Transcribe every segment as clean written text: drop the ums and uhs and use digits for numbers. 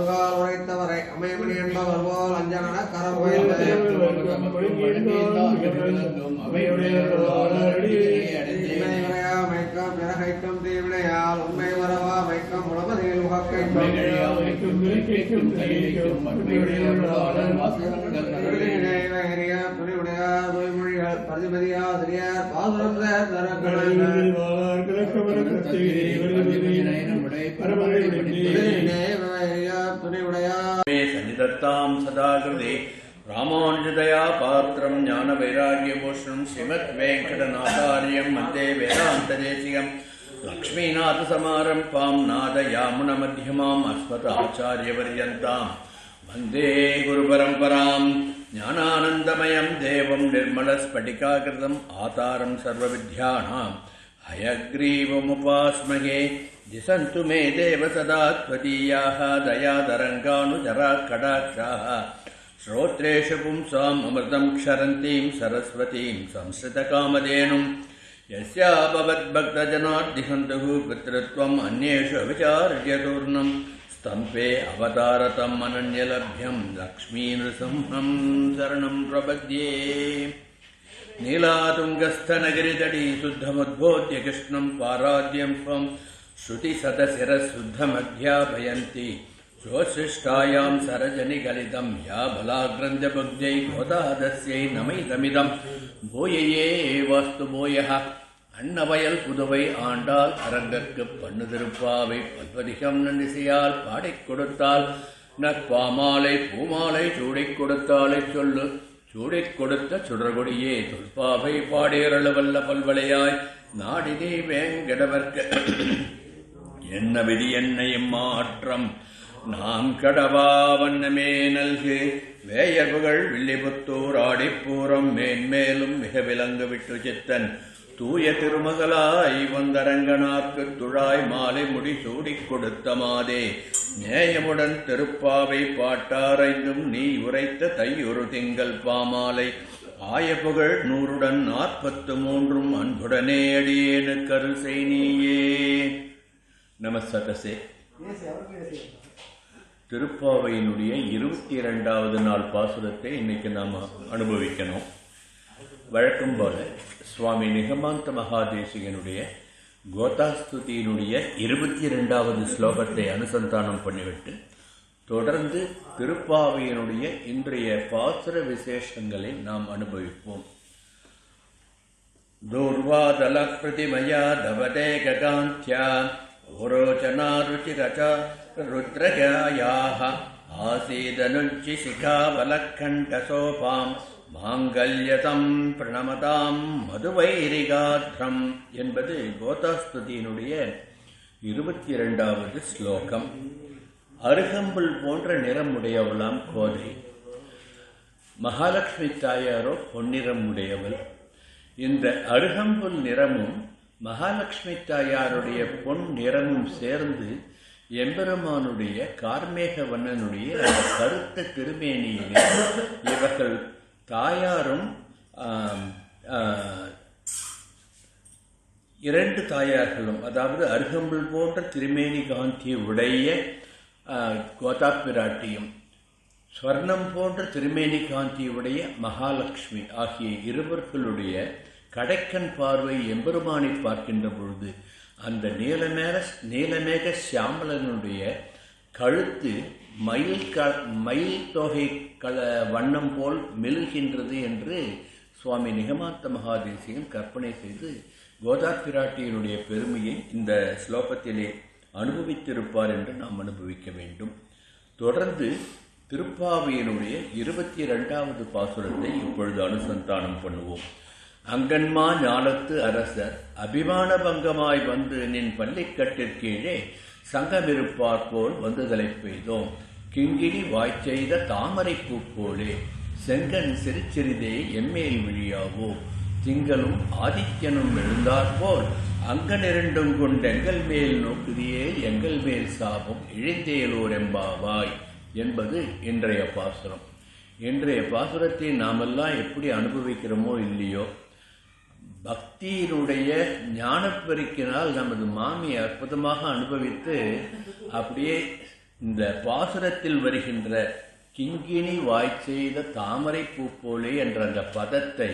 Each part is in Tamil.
ஒருகால் உரைத்தவரை அமைமணி என்பவர் போல் அஞ்சன கரம் மைக்கம் பிறகைக்கும் தீவினையால் உண்மை வரவா மைக்கம் உளமதியில் துணிவுடையார் துய்மொழிகள் பிரதிபதியாசிரியர் பாசுரம் சன்னிதத்தாம் சதாகிருதே ராமானுஜதயா பாத்திரம் ஞான வைராகியபூஷணம் ஸ்ரீமத் வெங்கடநாதாரியம் வந்தே வேதாந்ததேசிகம் லக்ஷ்மீநாத சமாரம்பாம் நாதயாமுன மத்தியமாம் அஸ்மத் ஆச்சாரியவர்யந்தாம் வந்தே குரு பரம்பராம் ஞானானந்தமயம் தேவம் நிர்மலஸ்படிகாகிருதம் ஆதாரம் சர்வவித்யானாம் ஹயக்ரீவமுபாஸ்மகே திசந்து மே தேவ சதா த்வதீயாः தயாதரங்கானுஜரா கடாட்சாः ஸ்ரோத்ரேஷு பும்சாம் அமிர்தம் க்ஷரந்தீம் சரஸ்வதீம் சம்ஸ்ருதகாமதேனும் யஸ்யா பவத்பக்தஜனார்திஹந்துः பித்ருத்வம் அந்யேஷு அவிசார்யதூர்ணம் ஸ்தம்பே அவதாரதம் அனன்யலப்யம் லக்ஷ்மீநృసింహம் சரணம் பிரபத்யே நீலாதுங்கஸ்தனகிரிதடி சுத்தமுத்போத்ய கிருஷ்ணம் பாராத்யம் ஸ்வம் ஸ்ருதிசதசிரசுத்தமத்யாபயந்தி சோசிஷ்டாயாம் சரஜனிகலிதம் யா பலாக்ரந்தபுக்ஜை கோதாதஸ்யை நமைதமிதம் பூயையே வாஸ்து பூயः அன்னவயல் புதுவை ஆண்டாள் அரங்கற்கு பண்ணு திருப்பாவை பல்வதிகம் நன்னிசையால் பாடிக் கொடுத்தால் நற்பாமாலை பூமாலை சூடிக் கொடுத்தாலை சொல்லு சூடிக் கொடுத்த சுடர்கொடியே தொல்பாவை பாடேரளவல்ல பல்வளையாய் நாடினே வேங்கடவர்க்கு என்ன விதி என்னையும் மாற்றம் நாம் கடவா வண்ணமே நல்கு வேயர்புகள் வில்லிபுத்தூர் ஆடிப்பூரம் மேன்மேலும் மிக விலங்கு விட்டு சித்தன் தூய திருமகளாய் வந்தரங்கனார்க்கு துழாய் மாலை முடி சூடிக் கொடுத்த மாதே நேயமுடன் திருப்பாவை பாட்டாரைந்தும் நீ உரைத்த தையொரு திங்கள் பாமாலை ஆயப்புகழ் 100 அன்புடனே அடியேனு கருசை நீயே. நமஸ்தே. திருப்பாவையினுடைய 22வது நாள் பாசுரத்தை இன்னைக்கு நாம் அனுபவிக்கணும். வழக்கம் போல சுவாமி நிகமாந்த மகாதேசிகனுடைய கோதாஸ்துதியினுடைய 22வது ஸ்லோகத்தை அனுசந்தானம் பண்ணிவிட்டு தொடர்ந்து திருப்பாவையினுடைய இன்றைய பாசுர விசேஷங்களை நாம் அனுபவிப்போம். தூர்வாதல பிரதிமயா தவதே ககாந்தியா ஓரோச்சனா ருச்சிரச்சா ருத்ரகாயாஹ ஆசீதனுச்சி சிகாவலக்கண்டசோபாம் மாங்கல்யதம் பிரணமதாம் மதுவைரிகாத்ரம் என்பது கோதாஸ்துதியினுடைய 22வது ஸ்லோகம். அருகம்புல் போன்ற நிறமுடையவளாம் கோதை. மகாலட்சுமி தாயாரோ பொன்னிறம் உடையவள். இந்த அருகம்புல் நிறமும் மகாலட்சுமி தாயாருடைய பொன் நிறமும் சேர்ந்து எம்பெருமானுடைய கார்மேக வண்ணனுடைய கருத்த திருமேனியிலே இவர்கள் தாயாரும் 2 தாயார்களும், அதாவது அருகம்புல் போன்ற திருமேனி காந்தி உடைய கோதா பிராட்டியும் ஸ்வர்ணம் போன்ற திருமேனி காந்தி உடைய மகாலட்சுமி ஆகிய இருவர்களுடைய கடைக்கண் பார்வை எம்பெருமானை பார்க்கின்ற பொழுது அந்த நீலமேக சியாமலனுடைய கழுத்து மயில் தொகை வண்ணம் போல் மெழுகின்றது என்று சுவாமி நிகமாந்த மகாதேசிகன் கற்பனை செய்து கோதா பிராட்டியினுடைய பெருமையை இந்த ஸ்லோகத்திலே அனுபவித்திருப்பார் என்று நாம் அனுபவிக்க வேண்டும். தொடர்ந்து திருப்பாவையினுடைய 22வது பாசுரத்தை இப்பொழுது அனுசந்தானம் பண்ணுவோம். அங்கன்மா ஞானத்து அரசர் அபிமான பங்கமாய் வந்து நின் பள்ளிக்கட்டிற்கீழே சங்கமிருப்பார் போல் வந்துதலை பெய்தோம். கிங்கினி வாய்ச்செய்த தாமரை பூ போலே செங்கன் சிறுச்சிறிதே எம்மேல் விழியாவோ. திங்களும் ஆதித்யனும் எழுந்தாற்போல் அங்கனிரண்டும் கொண்டெங்கள் மேல் நோக்குதியே எங்கள் மேல் சாபம் இழிந்தேலோர் எம்பாவாய் என்பது இன்றைய பாசுரம். இன்றைய பாசுரத்தை நாமெல்லாம் எப்படி அனுபவிக்கிறோமோ இல்லையோ, பக்தியினுடைய ஞானப்பெருக்கினால் நமது மாமி அற்புதமாக அனுபவித்து அப்படியே இந்த பாசுரத்தில் வருகின்ற கிங்கிணி வாய் செய்த தாமரை பூ போலே என்ற அந்த பதத்தை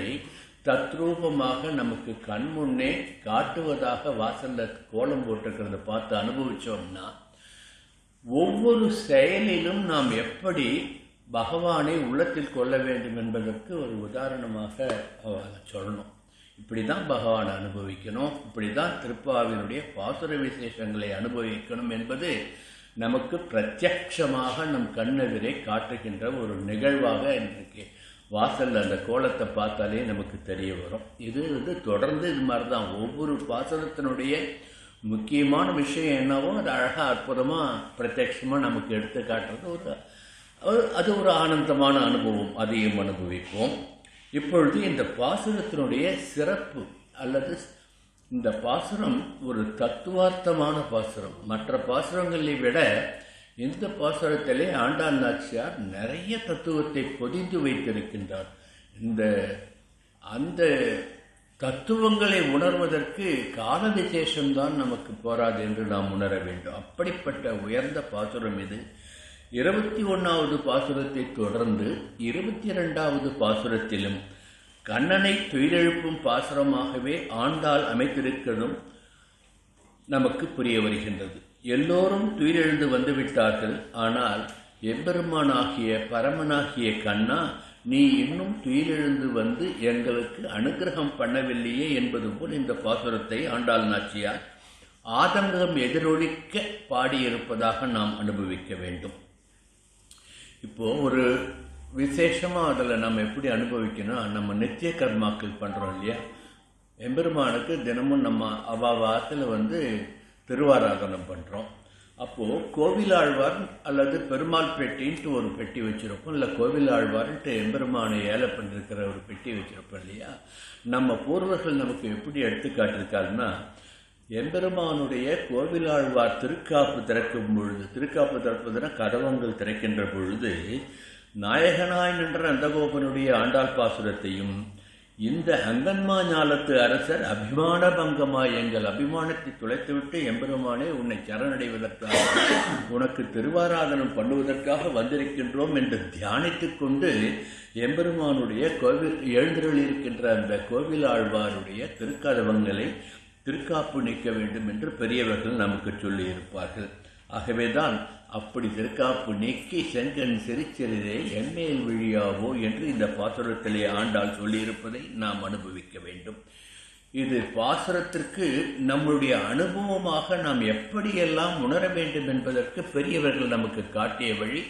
தத்ரூபமாக நமக்கு கண்முன்னே காட்டுவதாக வாசல்ல கோலம் போட்டிருக்கிறத பார்த்து அனுபவிச்சோம்னா ஒவ்வொரு செயலிலும் நாம் எப்படி பகவானை உள்ளத்தில் கொள்ள வேண்டும் என்பதற்கு ஒரு உதாரணமாக சொல்லணும். இப்படிதான் பகவானை அனுபவிக்கணும், இப்படிதான் திருப்பாவினுடைய பாசுர விசேஷங்களை அனுபவிக்கணும் என்பது நமக்கு பிரத்யட்சமாக நம் கண்ணெதிரே காட்டுகின்ற ஒரு நிகழ்வாக இன்றைக்கு வாசல்ல அந்த கோலத்தை பார்த்தாலே நமக்கு தெரிய வரும். இது தொடர்ந்து இது மாதிரி தான் ஒவ்வொரு பாசுரத்தினுடைய முக்கியமான விஷயம் என்னவோ அது அழகாக அற்புதமாக பிரத்யட்சமாக நமக்கு எடுத்து காட்டுறது அது ஒரு ஆனந்தமான அனுபவம். அதையும் அனுபவிப்போம். இப்பொழுது இந்த பாசுரத்தினுடைய சிறப்பு அல்லது இந்த பாசுரம் ஒரு தத்துவார்த்தமான பாசுரம். மற்ற பாசுரங்களை விட இந்த பாசுரத்திலே ஆண்டாள் நாச்சியார் நிறைய தத்துவத்தை பொதிந்து வைத்திருக்கின்றார். அந்த தத்துவங்களை உணர்வதற்கு கால விசேஷம்தான் நமக்கு போராது என்று நாம் உணர வேண்டும். அப்படிப்பட்ட உயர்ந்த பாசுரம் இது. 21வது பாசுரத்தை தொடர்ந்து 22வது பாசுரத்திலும் கண்ணனை துயிலெழுப்பும் பாசுரமாகவே ஆண்டாள் அமைத்திருக்கிறதும் நமக்கு புரிய வருகின்றது. எல்லோரும் துயிலெழுந்து வந்துவிட்டார்கள், ஆனால் எம்பெருமானாகிய பரமனாகிய கண்ணா நீ இன்னும் துயிலெழுந்து வந்து எங்களுக்கு அனுகிரகம் பண்ணவில்லையே என்பது போல் இந்த பாசுரத்தை ஆண்டாள் நாச்சியார் ஆதங்கம் எதிரொலிக்க பாடியிருப்பதாக நாம் அனுபவிக்க வேண்டும். இப்போ ஒரு விசேஷமா அதில் நம்ம எப்படி அனுபவிக்கணும், நம்ம நித்திய கர்மாக்கள் பண்றோம் இல்லையா, எம்பெருமானுக்கு தினமும் நம்ம அவாவாரத்தில் திருவாராதனம் பண்றோம். அப்போ கோவிலாழ்வார் அல்லது பெருமாள் பெட்டின்ட்டு ஒரு பெட்டி வச்சிருப்போம், இல்லை கோவிலாழ்வார்ன்ட்டு எம்பெருமானை ஏலை பண்ணிருக்கிற ஒரு பெட்டி வச்சிருப்போம் இல்லையா. நம்ம பூர்வர்கள் நமக்கு எப்படி எடுத்துக்காட்டிருக்காருன்னா, எம்பெருமானுடைய கோவிலாழ்வார் திருக்காப்பு திறக்கும் பொழுது, திருக்காப்பு திறப்பதுனா கதவங்கள் திறக்கின்ற பொழுது நாயகனாய் நின்ற நந்தகோபனுடைய ஆண்டாள் பாசுரத்தையும் இந்த அங்கன்மா ஞாலத்து அரசர் அபிமான பங்கமாய் எங்கள் அபிமானத்தை துளைத்துவிட்டு எம்பெருமானே உன்னை சரணடைவதற்காக உனக்கு திருவாராதனம் பண்ணுவதற்காக வந்திருக்கின்றோம் என்று தியானித்துக் கொண்டு எம்பெருமானுடைய கோவில் எழுந்தருளிருக்கின்ற அந்த கோவிலாழ்வாருடைய திருக்கதவங்களை திருக்காப்பு நீக்க வேண்டும் என்று பெரியவர்கள் நமக்கு சொல்லியிருப்பார்கள். ஆகவேதான் அப்படி திருக்காப்பு நீக்கி செங்கன் சிரிச்செறிதே என்மேல் விழியாவோ என்று இந்த பாசுரத்திலே ஆண்டாள் சொல்லியிருப்பதை நாம் அனுபவிக்க வேண்டும். இது பாசுரத்திற்கு நம்முடைய அனுபவமாக நாம் எப்படியெல்லாம் உணர வேண்டும் என்பதற்கு பெரியவர்கள் நமக்கு காட்டிய வழி.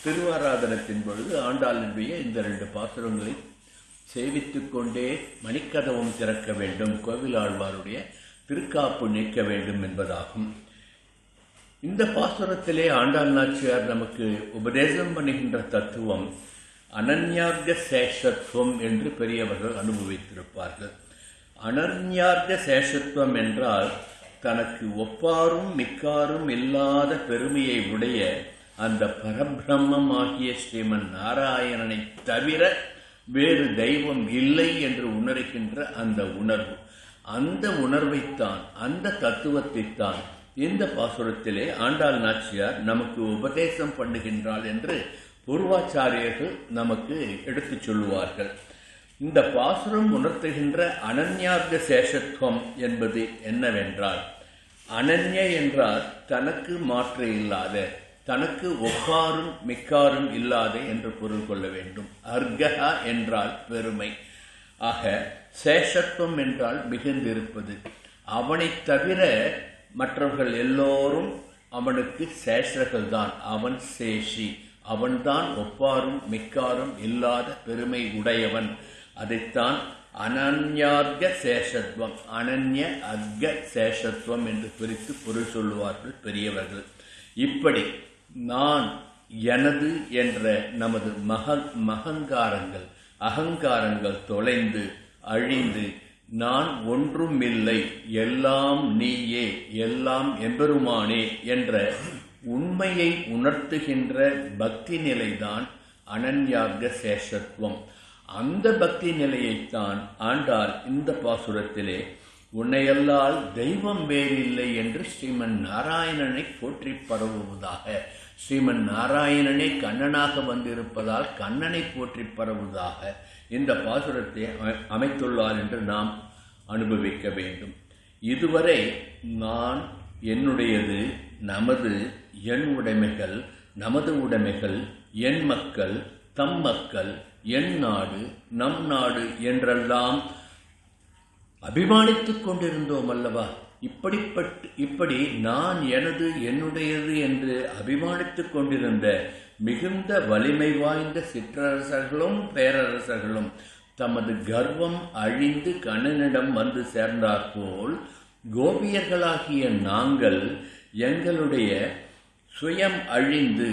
திருவாராதனத்தின் பொழுது ஆண்டாளுடைய இந்த 2 பாசுரங்களை சேவித்துக் கொண்டே மணிக்கதவும் திறக்க வேண்டும், கோவிலாழ்வாருடைய திருக்காப்பு நீக்க வேண்டும் என்பதாகும். இந்த பாசுரத்திலே ஆண்டாள் நாச்சியார் நமக்கு உபதேசம் பண்ணுகின்ற தத்துவம் அனன்யார்க்க சேஷத்துவம் என்று பெரியவர்கள் அனுபவித்திருப்பார்கள். அனன்யார்க்க சேஷத்துவம் என்றால் தனக்கு ஒப்பாரும் மிக்காரும் இல்லாத பெருமையை உடைய அந்த பரபிரம்மம் ஆகிய ஸ்ரீமன் நாராயணனை தவிர வேறு தெய்வம் இல்லை என்று உணர்கின்ற அந்த உணர்வு, அந்த உணர்வைத்தான், அந்த தத்துவத்தைத்தான் இந்த பாசுரத்திலே ஆண்டாள் நாச்சியார் நமக்கு உபதேசம் பண்ணுகின்றாள் என்று பூர்வாச்சாரியர்கள் நமக்கு எடுத்துச் சொல்லுவார்கள். இந்த பாசுரம் உணர்த்துகின்ற அனன்யார்க்க சேஷத்துவம் என்பது என்னவென்றால், அனன்ய என்றால் தனக்கு மாற்று இல்லாத, தனக்கு ஒப்பாரும் மிக்காரும் இல்லாத என்று பொருள் கொள்ள வேண்டும். அர்கஹா என்றால் பெருமை. ஆக சேஷத்துவம் என்றால் மிகுந்திருப்பது. அவனை தவிர மற்றவர்கள் எல்லோரும் அவனுக்கு சேஷர்கள் தான், அவன் சேஷி, அவன்தான் ஒப்பாரும் மிக்காரும் இல்லாத பெருமை உடையவன். அதைத்தான் அனன்யார்க்க சேஷத்துவம், அனன்ய அர்க்க சேஷத்துவம் என்று பிரித்து பொருள் சொல்லுவார்கள் பெரியவர்கள். இப்படி நான் எனது என்ற நமது மகங்காரங்கள் அகங்காரங்கள் தொலைந்து அழிந்து நான் ஒன்றுமில்லை, எல்லாம் நீயே, எல்லாம் எம்பெருமானே என்ற உண்மையை உணர்த்துகின்ற பக்தி நிலைதான் அனன்யார்க்க சேஷத்துவம். அந்த பக்தி நிலையைத்தான் ஆண்டாள் இந்த பாசுரத்திலே உன்னையல்லால் தெய்வம் வேறில்லை என்று ஸ்ரீமன் நாராயணனை போற்றி பரவுவதாக. ஸ்ரீமன் நாராயணனே கண்ணனாக வந்திருப்பதால் கண்ணனை போற்றி பரவுவதாக இந்த பாசுரத்தை அமைத்துள்ளார் என்று நாம் அனுபவிக்க வேண்டும். இதுவரை நான், என்னுடையது, நமது, என் உடைமைகள், நமது உடைமைகள், என் மக்கள், தம் மக்கள், என் நாடு, நம் நாடு என்றெல்லாம் அபிமானித்துக் கொண்டிருந்தோம் அல்லவா? இப்படி நான், எனது, என்னுடையது என்று அபிமானித்துக் கொண்டிருந்த மிகுந்த வலிமை வாய்ந்த சிற்றரசர்களும் பேரரசர்களும் தமது கர்வம் அழிந்து கண்ணனிடம் வந்து சேர்ந்தாற்போல் கோபியர்களாகிய நாங்கள் எங்களுடைய சுயம் அழிந்து,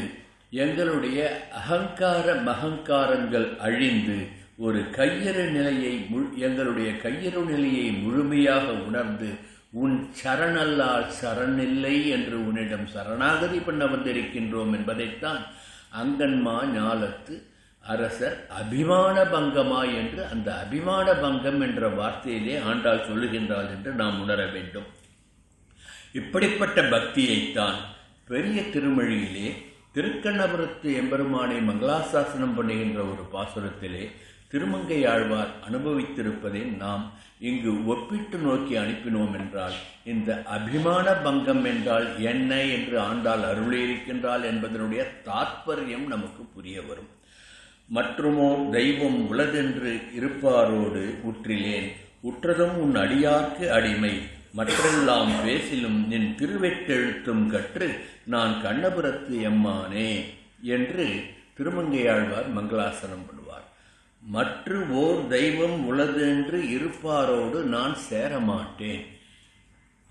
எங்களுடைய அகங்கார மகங்காரங்கள் அழிந்து ஒரு எங்களுடைய கையறு நிலையை முழுமையாக உணர்ந்து உன் சரணல்லால் சரணில்லை என்று உன்னிடம் சரணாகதி பண்ண வந்திருக்கின்றோம் என்பதைத்தான் அங்கன்மா ஞாலத்து அரசர் அபிமான பங்கமா என்று அந்த அபிமான பங்கம் என்ற வார்த்தையிலே ஆண்டாள் சொல்லுகின்றாள் என்று நாம் உணர வேண்டும். இப்படிப்பட்ட பக்தியைத்தான் பெரிய திருமொழியிலே திருக்கண்ணபுரத்து எம்பெருமானை மங்களாசாசனம் பண்ணுகின்ற ஒரு பாசுரத்திலே திருமங்கையாழ்வார் அனுபவித்திருப்பதை நாம் இங்கு ஒப்பிட்டு நோக்கி அனுப்பினோம் என்றால், இந்த அபிமான பங்கம் என்றால் என்ன என்று ஆண்டாள் அருளியிருக்கின்றாள் என்பதனுடைய தாத்பரியம் நமக்கு புரிய வரும். மற்றுமோ தெய்வம் உளதென்று இருப்பாரோடு உற்றிலேன், உற்றதும் உன் அடியார்க்கு அடிமை, மற்றெல்லாம் பேசிலும் நின் திருவெட்டெழுத்தும் கற்று நான் கண்ணபுரத்து எம்மானே என்று திருமங்கையாழ்வார் மங்களாசனம் பண்ணுவார். மற்ற ஓர் தெய்வம் உளதென்று இருப்பாரோடு நான் சேரமாட்டேன்.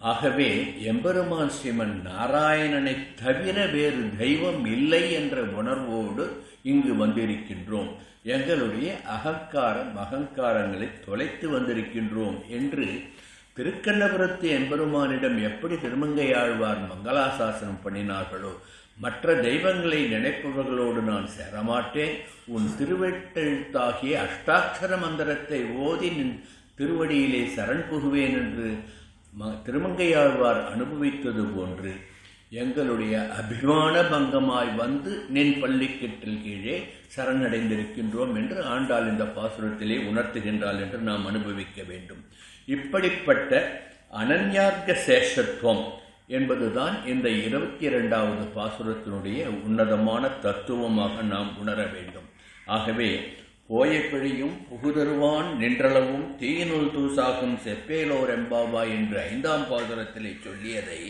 ஆகவே எம்பெருமான் ஸ்ரீமன் நாராயணனை தவிர வேறு தெய்வம் இல்லை என்ற உணர்வோடு இங்கு வந்திருக்கின்றோம். எங்களுடைய அகங்காரங்களை தொலைத்து வந்திருக்கின்றோம் என்று திருக்கண்ணபுரத்து எம்பெருமானிடம் எப்படி திருமங்கையாழ்வார் மங்களாசாசனம் பண்ணினார்களோ, மற்ற தெய்வங்களை நினைப்பவர்களோடு நான் சேரமாட்டேன், உன் திருவெட்டெழுத்தாகிய அஷ்டாட்சர மந்திரத்தை ஓதி நின் திருவடியிலே சரண் புகுவேன் என்று திருமங்கையாழ்வார் அனுபவித்தது போன்று எங்களுடைய அபிமான பங்கமாய் வந்து நின் பள்ளிக்கட்டில் கீழே சரணடைந்திருக்கின்றோம் என்று ஆண்டாள் இந்த பாசுரத்திலே உணர்த்துகின்றாள் என்று நாம் அனுபவிக்க வேண்டும். இப்படிப்பட்ட அனன்யார்க்க சேஷத்துவம் என்பதுதான் இந்த 22வது பாசுரத்தினுடைய உன்னதமான தத்துவமாக நாம் உணர வேண்டும். ஆகவே போய பிழையும் புகுதருவான் நின்றளவும் தீயினுள் தூசாகும் செப்பேலோர் எம்பாவா என்று 5ஆம் பாசுரத்திலே சொல்லியதை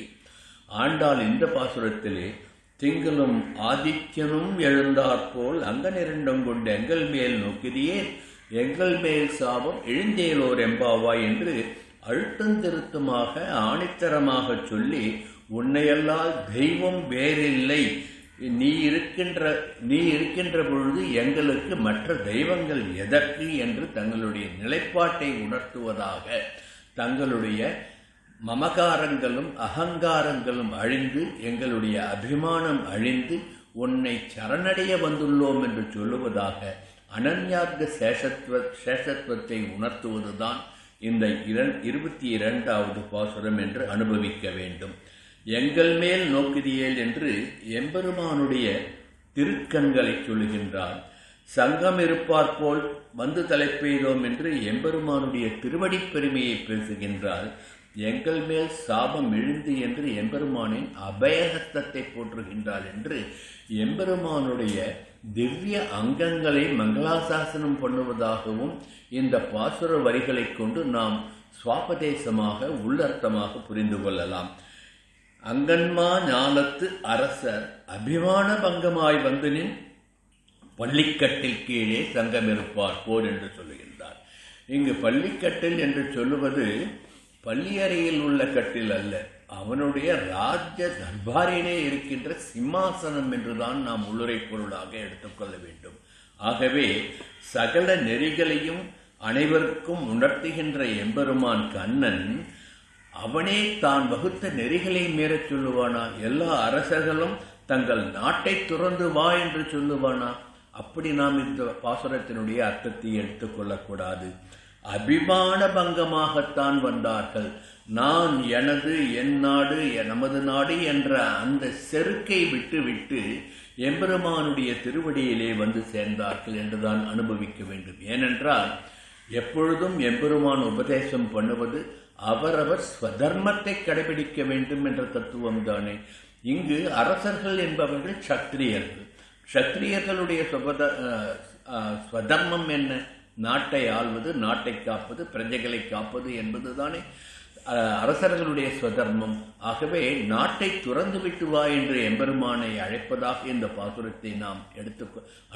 ஆண்டாள் இந்த பாசுரத்திலே திங்களும் ஆதித்யனும் எழுந்தாற்போல் அங்கனிரண்டும் கொண்டு எங்கள் மேல் நோக்கிதியே எங்கள் மேல் சாபம் எழுந்தேலோர் எம்பாவா என்று அழுத்தந்திருத்தமாக ஆணித்தரமாக சொல்லி, உன்னையல்லால் தெய்வம் வேறில்லை, நீ இருக்கின்ற பொழுது எங்களுக்கு மற்ற தெய்வங்கள் எதற்கு என்று தங்களுடைய நிலைப்பாட்டை உணர்த்துவதாக, தங்களுடைய மமகாரங்களும் அகங்காரங்களும் அழிந்து எங்களுடைய அபிமானம் அழிந்து உன்னை சரணடைய வந்துள்ளோம் என்று சொல்லுவதாக அனன்யார்க்க சேஷத்துவத்தை உணர்த்துவதுதான் இந்த 22வது பாசுரம் என்று அனுபவிக்க வேண்டும். எங்கள் மேல் நோக்குதியேல் என்று எம்பெருமானுடைய திருக்கண்களை சொல்லுகின்றார். சங்கம் இருப்பார் போல் வந்து தலைப்பெய்தோம் என்று எம்பெருமானுடைய திருவடி பெருமையை பேசுகின்றார். எங்கள் மேல் சாபம் எழுந்து என்று எம்பெருமானின் அபயஹஸ்தத்தை போற்றுகின்றார் என்று எம்பெருமானுடைய திவ்ய அங்கங்களை மங்களாசாசனம் பண்ணுவதாகவும் இந்த பாசுர வரிகளை கொண்டு நாம் சுவாபதேசமாக உள்ளர்த்தமாக புரிந்து கொள்ளலாம். அங்கன்மா ஞாலத்து அரசர் அபிமான பங்கமாய் வந்து நின் பள்ளிக்கட்டில் கீழே சங்கமிருப்பார் போர் என்று சொல்லுகின்றார். இங்கு பள்ளிக்கட்டில் என்று சொல்லுவது பள்ளியறையில் உள்ள கட்டில் அல்ல, அவனுடைய ராஜ்ய தர்பாரிலே இருக்கின்ற சிம்மாசனம் என்றுதான் நாம் உள்ளுரை பொருளாக எடுத்துக்கொள்ள வேண்டும். ஆகவே சகல நெறிகளையும் அனைவருக்கும் உணர்த்துகின்ற எம்பெருமான் கண்ணன் அவனே தான் வகுத்த நெறிகளை மீறச் சொல்லுவானா? எல்லா அரசர்களும் தங்கள் நாட்டை துறந்து வா என்று சொல்லுவானா? அப்படி நாம் இந்த பாசுரத்தினுடைய அர்த்தத்தை எடுத்துக்கொள்ளக்கூடாது. அபிமான பங்கமாகத்தான் வந்தார்கள். நான், எனது, என் நாடு, நமது நாடு என்ற அந்த செருக்கை விட்டு எம்பெருமானுடைய திருவடியிலே வந்து சேர்ந்தார்கள் என்றுதான் அனுபவிக்க வேண்டும். ஏனென்றால் எப்பொழுதும் எம்பெருமான் உபதேசம் பண்ணுவது அவரவர் ஸ்வதர்மத்தை கடைபிடிக்க வேண்டும் என்ற தத்துவம் தானே. இங்கு அரசர்கள் என்பவர்கள் சத்திரியர்கள். சத்திரியர்களுடைய ஸ்வதர்மம் என்ன? நாட்டை ஆள்வது, நாட்டை காப்பது, பிரஜைகளை காப்பது என்பதுதானே அரசர்களுடைய ஸ்வதர்மம். ஆகவே நாட்டை துறந்து விட்டு வா என்று எம்பெருமானை அழைப்பதாக இந்த பாசுரத்தை நாம் எடுத்து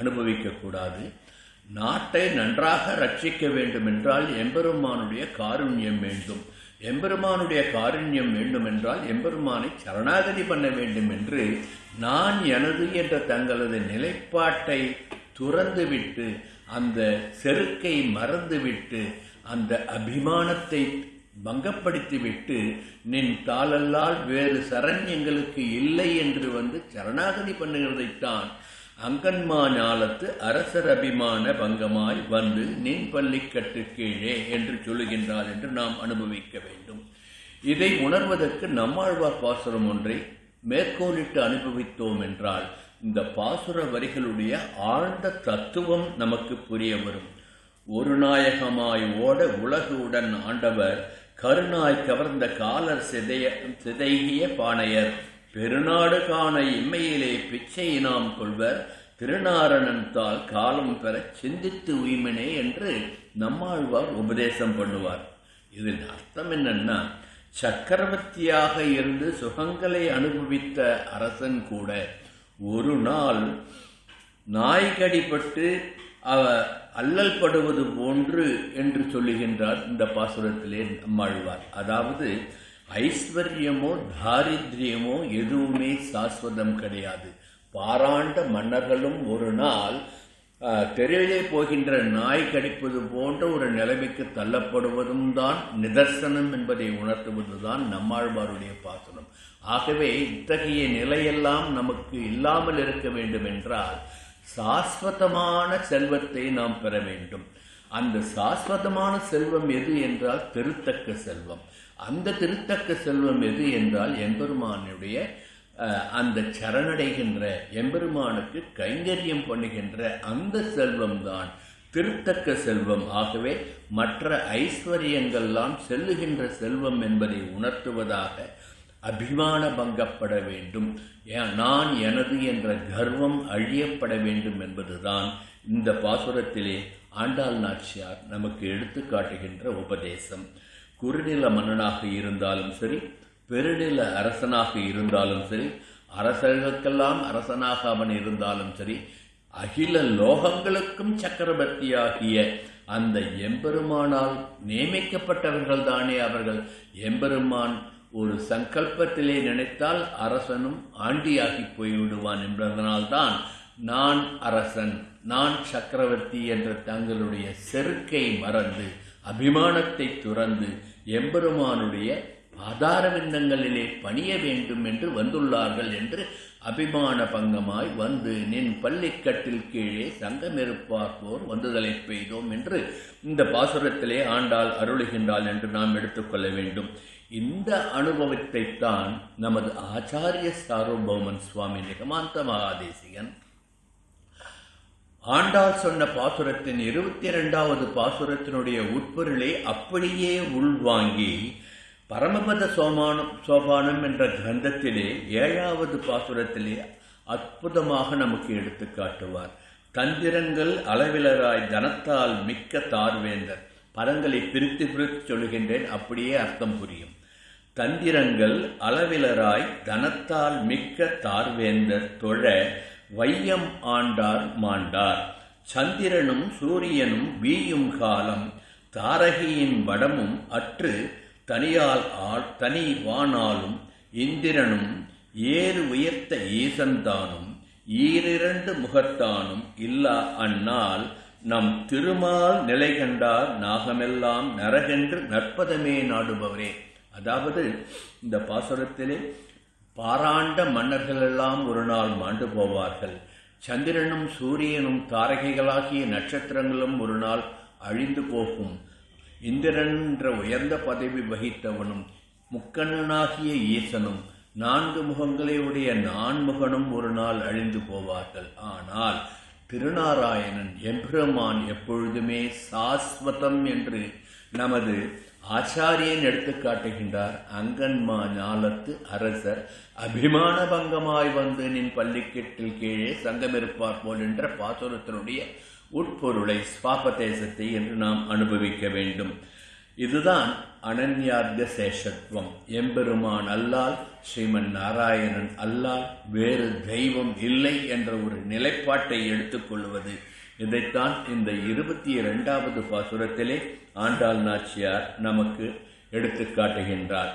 அனுபவிக்க கூடாது. நாட்டை நன்றாக ரட்சிக்க வேண்டும் என்றால் எம்பெருமானுடைய காருண்யம் வேண்டும். எம்பெருமானுடைய காருண்யம் வேண்டும் என்றால் எம்பெருமானை சரணாகதி பண்ண வேண்டும் என்று நான், எனது என்ற தங்களது நிலைப்பாட்டை துறந்துவிட்டு, அந்த செருக்கை மறந்துவிட்டு, அந்த அபிமானத்தை பங்கப்படுத்திவிட்டு, நின் தாளல்லால் வேறு சரண் எங்களுக்கு இல்லை என்று வந்து சரணாகதி பண்ணுகிறதைத்தான் அங்கன்மா ஞாலத்து அரசர் அபிமான பங்கமாய் வந்து நின் பள்ளிக்கட்டு கீழே என்று சொல்லுகின்றார் என்று நாம் அனுபவிக்க வேண்டும். இதை உணர்வதற்கு நம்மாழ்வார் பாசுரம் ஒன்றை மேற்கோளிட்டு அனுபவித்தோம் என்றால் இந்த பாசுர வரிகளுடைய ஆழ்ந்த தத்துவம் நமக்கு புரிய வரும். ஒரு நாயகமாய் ஓட உலகுடன் ஆண்டவர் கருணாய் கவர்ந்த காலர் சிதைகிய பாணையர் பெருநாடு காண இம்மையிலே பிச்சை நாம் கொள்வர் திருநாரணன் தால் காலம் பெற சிந்தித்து உய்மனே என்று நம்மாழ்வார் உபதேசம் பண்ணுவார். இதில் அர்த்தம் என்னன்னா, சக்கரவர்த்தியாக இருந்து சுகங்களை அனுபவித்த அரசன் கூட ஒரு நாள் நாய்கடிப்பட்டு அல்லல் படுவது போன்று என்று சொல்லுகின்றார் இந்த பாசுரத்திலே நம்மாழ்வார். அதாவது ஐஸ்வர்யமோ தாரித்ரியமோ எதுவுமே சாஸ்வதம் கிடையாது. பாராண்ட மன்னர்களும் ஒரு நாள் தெருவிலே போகின்ற நாய் கடிப்பது போன்ற ஒரு நிலைமைக்கு தள்ளப்படுவதும் தான் நிதர்சனம் என்பதை உணர்த்துவதுதான் நம்மாழ்வாருடைய பாசுரம். ஆகவே இத்தகைய நிலையெல்லாம் நமக்கு இல்லாமல் இருக்க வேண்டும் என்றால் சாஸ்வதமான செல்வத்தை நாம் பெற வேண்டும். அந்த சாஸ்வதமான செல்வம் எது என்றால் திருத்தக்க செல்வம். அந்த திருத்தக்க செல்வம் எது என்றால் எம்பெருமானுடைய அந்த சரணடைகின்ற எம்பெருமானுக்கு கைங்கரியம் பண்ணுகின்ற அந்த செல்வம் தான் திருத்தக்க செல்வம். ஆகவே மற்ற ஐஸ்வர்யங்கள்லாம் செல்லுகின்ற செல்வம் என்பதை உணர்த்துவதாக அபிமான பங்கப்பட வேண்டும். நான், எனது என்ற கர்வம் அழியப்பட வேண்டும் என்பதுதான் இந்த பாசுரத்திலே ஆண்டாள் நாச்சியார் நமக்கு எடுத்து காட்டுகின்ற உபதேசம். குறுநில மன்னனாக இருந்தாலும் சரி, பெருநில அரசனாக இருந்தாலும் சரி, அரசர்களுக்கெல்லாம் அரசனாக அவன் இருந்தாலும் சரி, அகில லோகங்களுக்கும் சக்கரவர்த்தியாகிய அந்த எம்பெருமானால் நியமிக்கப்பட்டவர்கள் தானே அவர்கள். எம்பெருமான் ஒரு சங்கல்பத்திலே நினைத்தால் அரசனும் ஆண்டியாகி போய்விடுவான் என்பதனால்தான் நான் அரசன், நான் சக்கரவர்த்தி என்ற தங்களுடைய செருக்கை மறந்து அபிமானத்தை துறந்து எம்பெருமானுடைய பாதாரவிந்தங்களிலே பணிய வேண்டும் என்று வந்துள்ளார்கள் என்று அபிமான பங்கமாய் வந்து நின் பள்ளிக்கட்டில் கீழே சங்கமிருப்பார்போர் வந்துதலை பெய்தோம் என்று இந்த பாசுரத்திலே ஆண்டாள் அருளுகின்றாள் என்று நாம் எடுத்துக்கொள்ள வேண்டும். இந்த அனுபவத்தை தான் நமது ஆச்சாரிய சார்வபௌமன் சுவாமி நிகமாந்த மகாதேசிகன் ஆண்டாள் சொன்ன பாசுரத்தின் 22வது பாசுரத்தினுடைய உட்பொருளை அப்படியே உள்வாங்கி பரமபத சோபானம் என்ற கிரந்தத்திலே 7வது பாசுரத்திலே அற்புதமாக நமக்கு எடுத்து காட்டுவார். தந்திரங்கள் அளவிலராய் தனத்தால் மிக்க தார்வேந்தர். பதங்களை பிரித்து சொல்லுகின்றேன், அப்படியே அர்த்தம் புரியும். தந்திரங்கள் அளவிலராய் தனத்தால் மிக்க தார்வேந்தர் தொழ வையம் ஆண்டார் மாண்டார். சந்திரனும் சூரியனும் வீயும் காலம் தாரகியின் வடமும் அற்று தனி வானாலும் இந்திரனும் ஏறு உயர்த்த ஈசன்தானும் ஈரிரண்டு முகத்தானும் இல்லா அந்நாள் நம் திருமால் நிலை கண்டார் நாகமெல்லாம் நரகென்று நற்பதமே நாடுபவரே. அதாவது இந்த பாசுரத்திலே பாராண்ட மன்னர்களெல்லாம் ஒரு நாள் மாண்டு போவார்கள். சந்திரனும் சூரியனும் தாரகைகளாகிய நட்சத்திரங்களும் ஒரு நாள் அழிந்து போகும். இந்திரன் என்ற உயர்ந்த பதவி வகித்தவனும் முக்கண்ணனாகிய ஈசனும் 4 முகங்களை உடைய நான்முகனும் ஒரு நாள் அழிந்து போவார்கள். ஆனால் திருநாராயணன் எம்பெருமான் எப்பொழுதுமே சாஸ்வதம் என்று நமது ஆச்சாரியன் எடுத்து காட்டுகின்றார். அங்கன்மா ஞாலத்து அரசர் அபிமான பங்கமாய் வந்து நின் பள்ளிக்கெட்டில் கீழே சங்கமிருப்பார் போல் என்ற பாசுரத்தினுடைய உட்பொருளை ஸ்வாபதேசத்தை என்று நாம் அனுபவிக்க வேண்டும். இதுதான் அனன்யார்த்த சேஷத்துவம். எம்பெருமான் அல்லால், ஸ்ரீமன் நாராயணன் அல்லால் வேறு தெய்வம் இல்லை என்ற ஒரு நிலைப்பாட்டை எடுத்துக்கொள்வது. இதைத்தான் இந்த 22வது பாசுரத்திலே ஆண்டாள் நாச்சியார் நமக்கு எடுத்து காட்டுகின்றார்.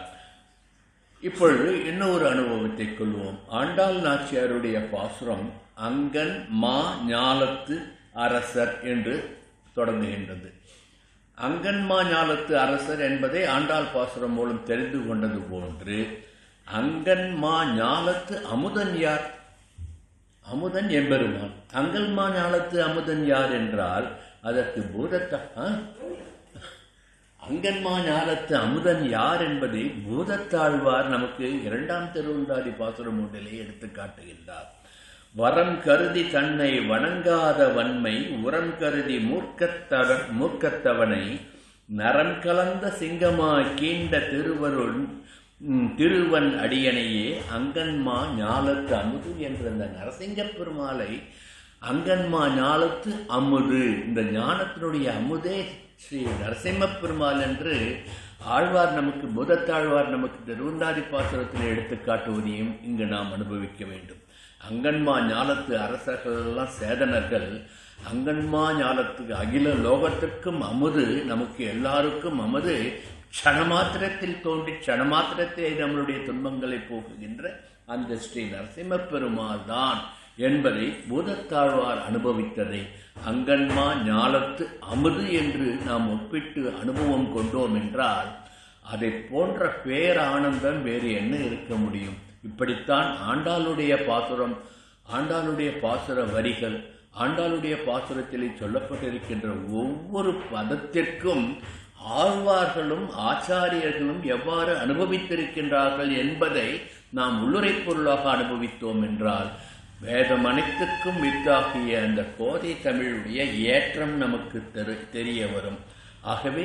இப்பொழுது இன்னொரு அனுபவத்தை கொள்வோம். ஆண்டாள் நாச்சியாருடைய பாசுரம் அங்கன் மா ஞாலத்து அரசர் என்று தொடங்குகின்றது. அங்கன்மா ஞாலத்து அரசர் என்பதை ஆண்டாள் பாசுரம் மூலம் தெரிந்து கொண்டது போன்று அங்கன்மா ஞாலத்து அமுதன் யார்? அமுதன் எம்பெருமான். அங்கன்மா ஞாலத்து அமுதன் யார் என்றால் அதற்கு அங்கன்மா ஞாலத்து அமுதன் யார் என்பதை பூதத்தாழ்வார் நமக்கு 2ஆம் திருவந்தாதி பாசுரம் ஒன்றிலே எடுத்து காட்டுகின்றார். வரம் கருதி தன்னை வணங்காத வன்மை உரம் கருதி மூர்க்கத்தவனை நரம் கலந்த சிங்கமாய் கீண்ட திருவன் அடியனையே அங்கன்மா ஞாலத்து அமுது என்ற இந்த நரசிங்க பெருமாளை அங்கன்மா ஞாலத்து அமுது, இந்த ஞானத்தினுடைய அமுதே ஸ்ரீ நரசிம்ம பெருமாள் என்று ஆழ்வார் நமக்கு பூதத்தாழ்வார் நமக்கு திருவந்தாதி பாசுரத்தில் எடுத்து காட்டுவதையும் இங்கு நாம் அனுபவிக்க வேண்டும். அங்கன்மா ஞாலத்து அரசர்கள் எல்லாம் சேதனர்கள். அங்கன்மா ஞாலத்துக்கு அகில லோகத்திற்கும் அமுது, நமக்கு எல்லாருக்கும் அமுது க்ஷணமாத்திரத்தில் தோன்றி க்ஷணமாத்திரத்தை நம்மளுடைய துன்பங்களை போக்குகின்ற அந்த ஸ்ரீ நரசிம்ம பெருமாள் தான் என்பதை பூதத்தாழ்வார் அனுபவித்ததை அங்கன்மா ஞாலத்து அமுது என்று நாம் ஒப்பிட்டு அனுபவம் கொண்டோம் என்றால் அதை போன்ற பேரானந்தம் வேறு என்ன இருக்க முடியும்? இப்படித்தான் ஆண்டாளுடைய பாசுரம், ஆண்டாளுடைய பாசுர வரிகள், ஆண்டாளுடைய பாசுரத்திலே சொல்லப்பட்டிருக்கின்ற ஒவ்வொரு பதத்திற்கும் ஆழ்வார்களும் ஆச்சாரியர்களும் எவ்வாறு அனுபவித்திருக்கின்றார்கள் என்பதை நாம் உள்ளுரை பொருளாக அனுபவித்தோம் என்றால் வேதம் அனைத்துக்கும் வித்தாகிய அந்த கோதை தமிழுடைய ஏற்றம் நமக்கு தெரிய வரும். ஆகவே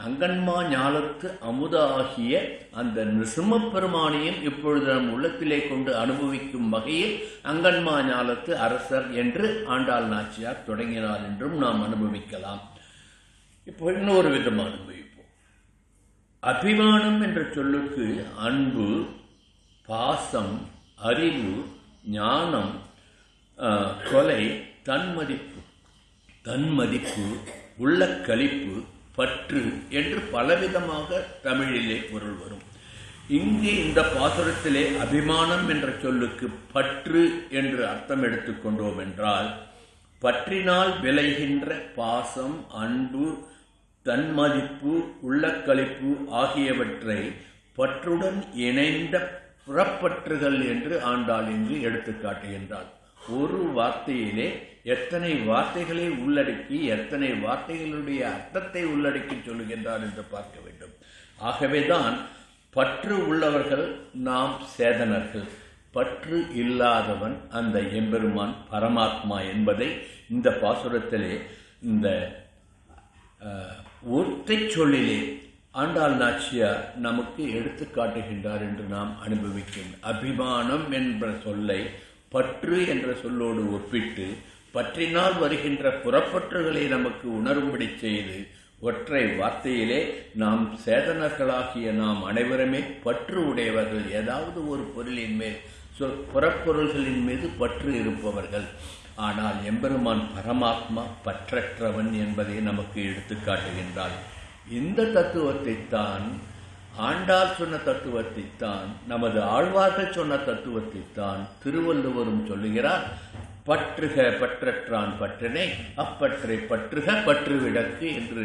அங்கன்மா ஞாலத்து அமுதாகிய அந்த நிருசிம்மப்பெருமானையும் இப்பொழுது நம் உள்ளத்திலே கொண்டு அனுபவிக்கும் வகையில் அங்கன்மா ஞாலத்து அரசர் என்று ஆண்டாள் நாச்சியார் தொடங்கினார் என்றும் நாம் அனுபவிக்கலாம். இப்போ இன்னொரு விதமாக அனுபவிப்போம். அபிமானம் என்ற சொல்லுக்கு அன்பு, பாசம், அறிவு, ஞானம், கொலை, தன்மதிப்பு, உள்ள களிப்பு, பற்று என்று பலவிதமாக தமிழிலே பொருள் வரும். இங்கே இந்த பாசுரத்திலே அபிமானம் என்ற சொல்லுக்கு பற்று என்று அர்த்தம் எடுத்துக்கொண்டோம் என்றால் பற்றினால் விளைகின்ற பாசம், அன்பு, தன்மதிப்பு, உள்ளக்களிப்பு ஆகியவற்றை பற்றுடன் இணைந்த புறப்பற்றுகள் என்று ஆண்டாள் இங்கு எடுத்து காட்டுகின்றாள். ஒரு வார்த்தையிலே எத்தனை வார்த்தைகளை உள்ளடக்கி எத்தனை வார்த்தைகளுடைய அர்த்தத்தை உள்ளடக்கி சொல்லுகின்றார் என்று பார்க்க வேண்டும். ஆகவேதான் பற்று உள்ளவர்கள் நாம் சேதனர்கள், பற்று இல்லாதவன் அந்த எம்பெருமான் பரமாத்மா என்பதை இந்த பாசுரத்திலே இந்த ஒற்றை சொல்லிலே ஆண்டாள் நாச்சியார் நமக்கு எடுத்து காட்டுகின்றார் என்று நாம் அனுபவிக்கும். அபிமானம் என்ற சொல்லை பற்று என்ற சொல்லோடு ஒப்பிட்டு பற்றினால் வருகின்ற புறப்பற்றுகளை நமக்கு உணரும்படி செய்து ஒற்றை வார்த்தையிலே நாம் சேதனர்களாகிய நாம் அனைவருமே பற்று உடையவர்கள். ஏதாவது ஒரு பொருளின் மேல் புறப்பொருள்களின் மீது பற்று இருப்பவர்கள். ஆனால் எம்பெருமான் பரமாத்மா பற்றற்றவன் என்பதை நமக்கு எடுத்து காட்டுகின்றாள். இந்த தத்துவத்தைத்தான் ஆண்டாள் சொன்ன தத்துவத்தைத்தான் நமது ஆழ்வார்கள் சொன்ன தத்துவத்தைத்தான் திருவள்ளுவரும் சொல்லுகிறார். பற்றுக பற்றற்றான் பற்றினை அப்பற்றை பற்றுக பற்று விடக்கு என்று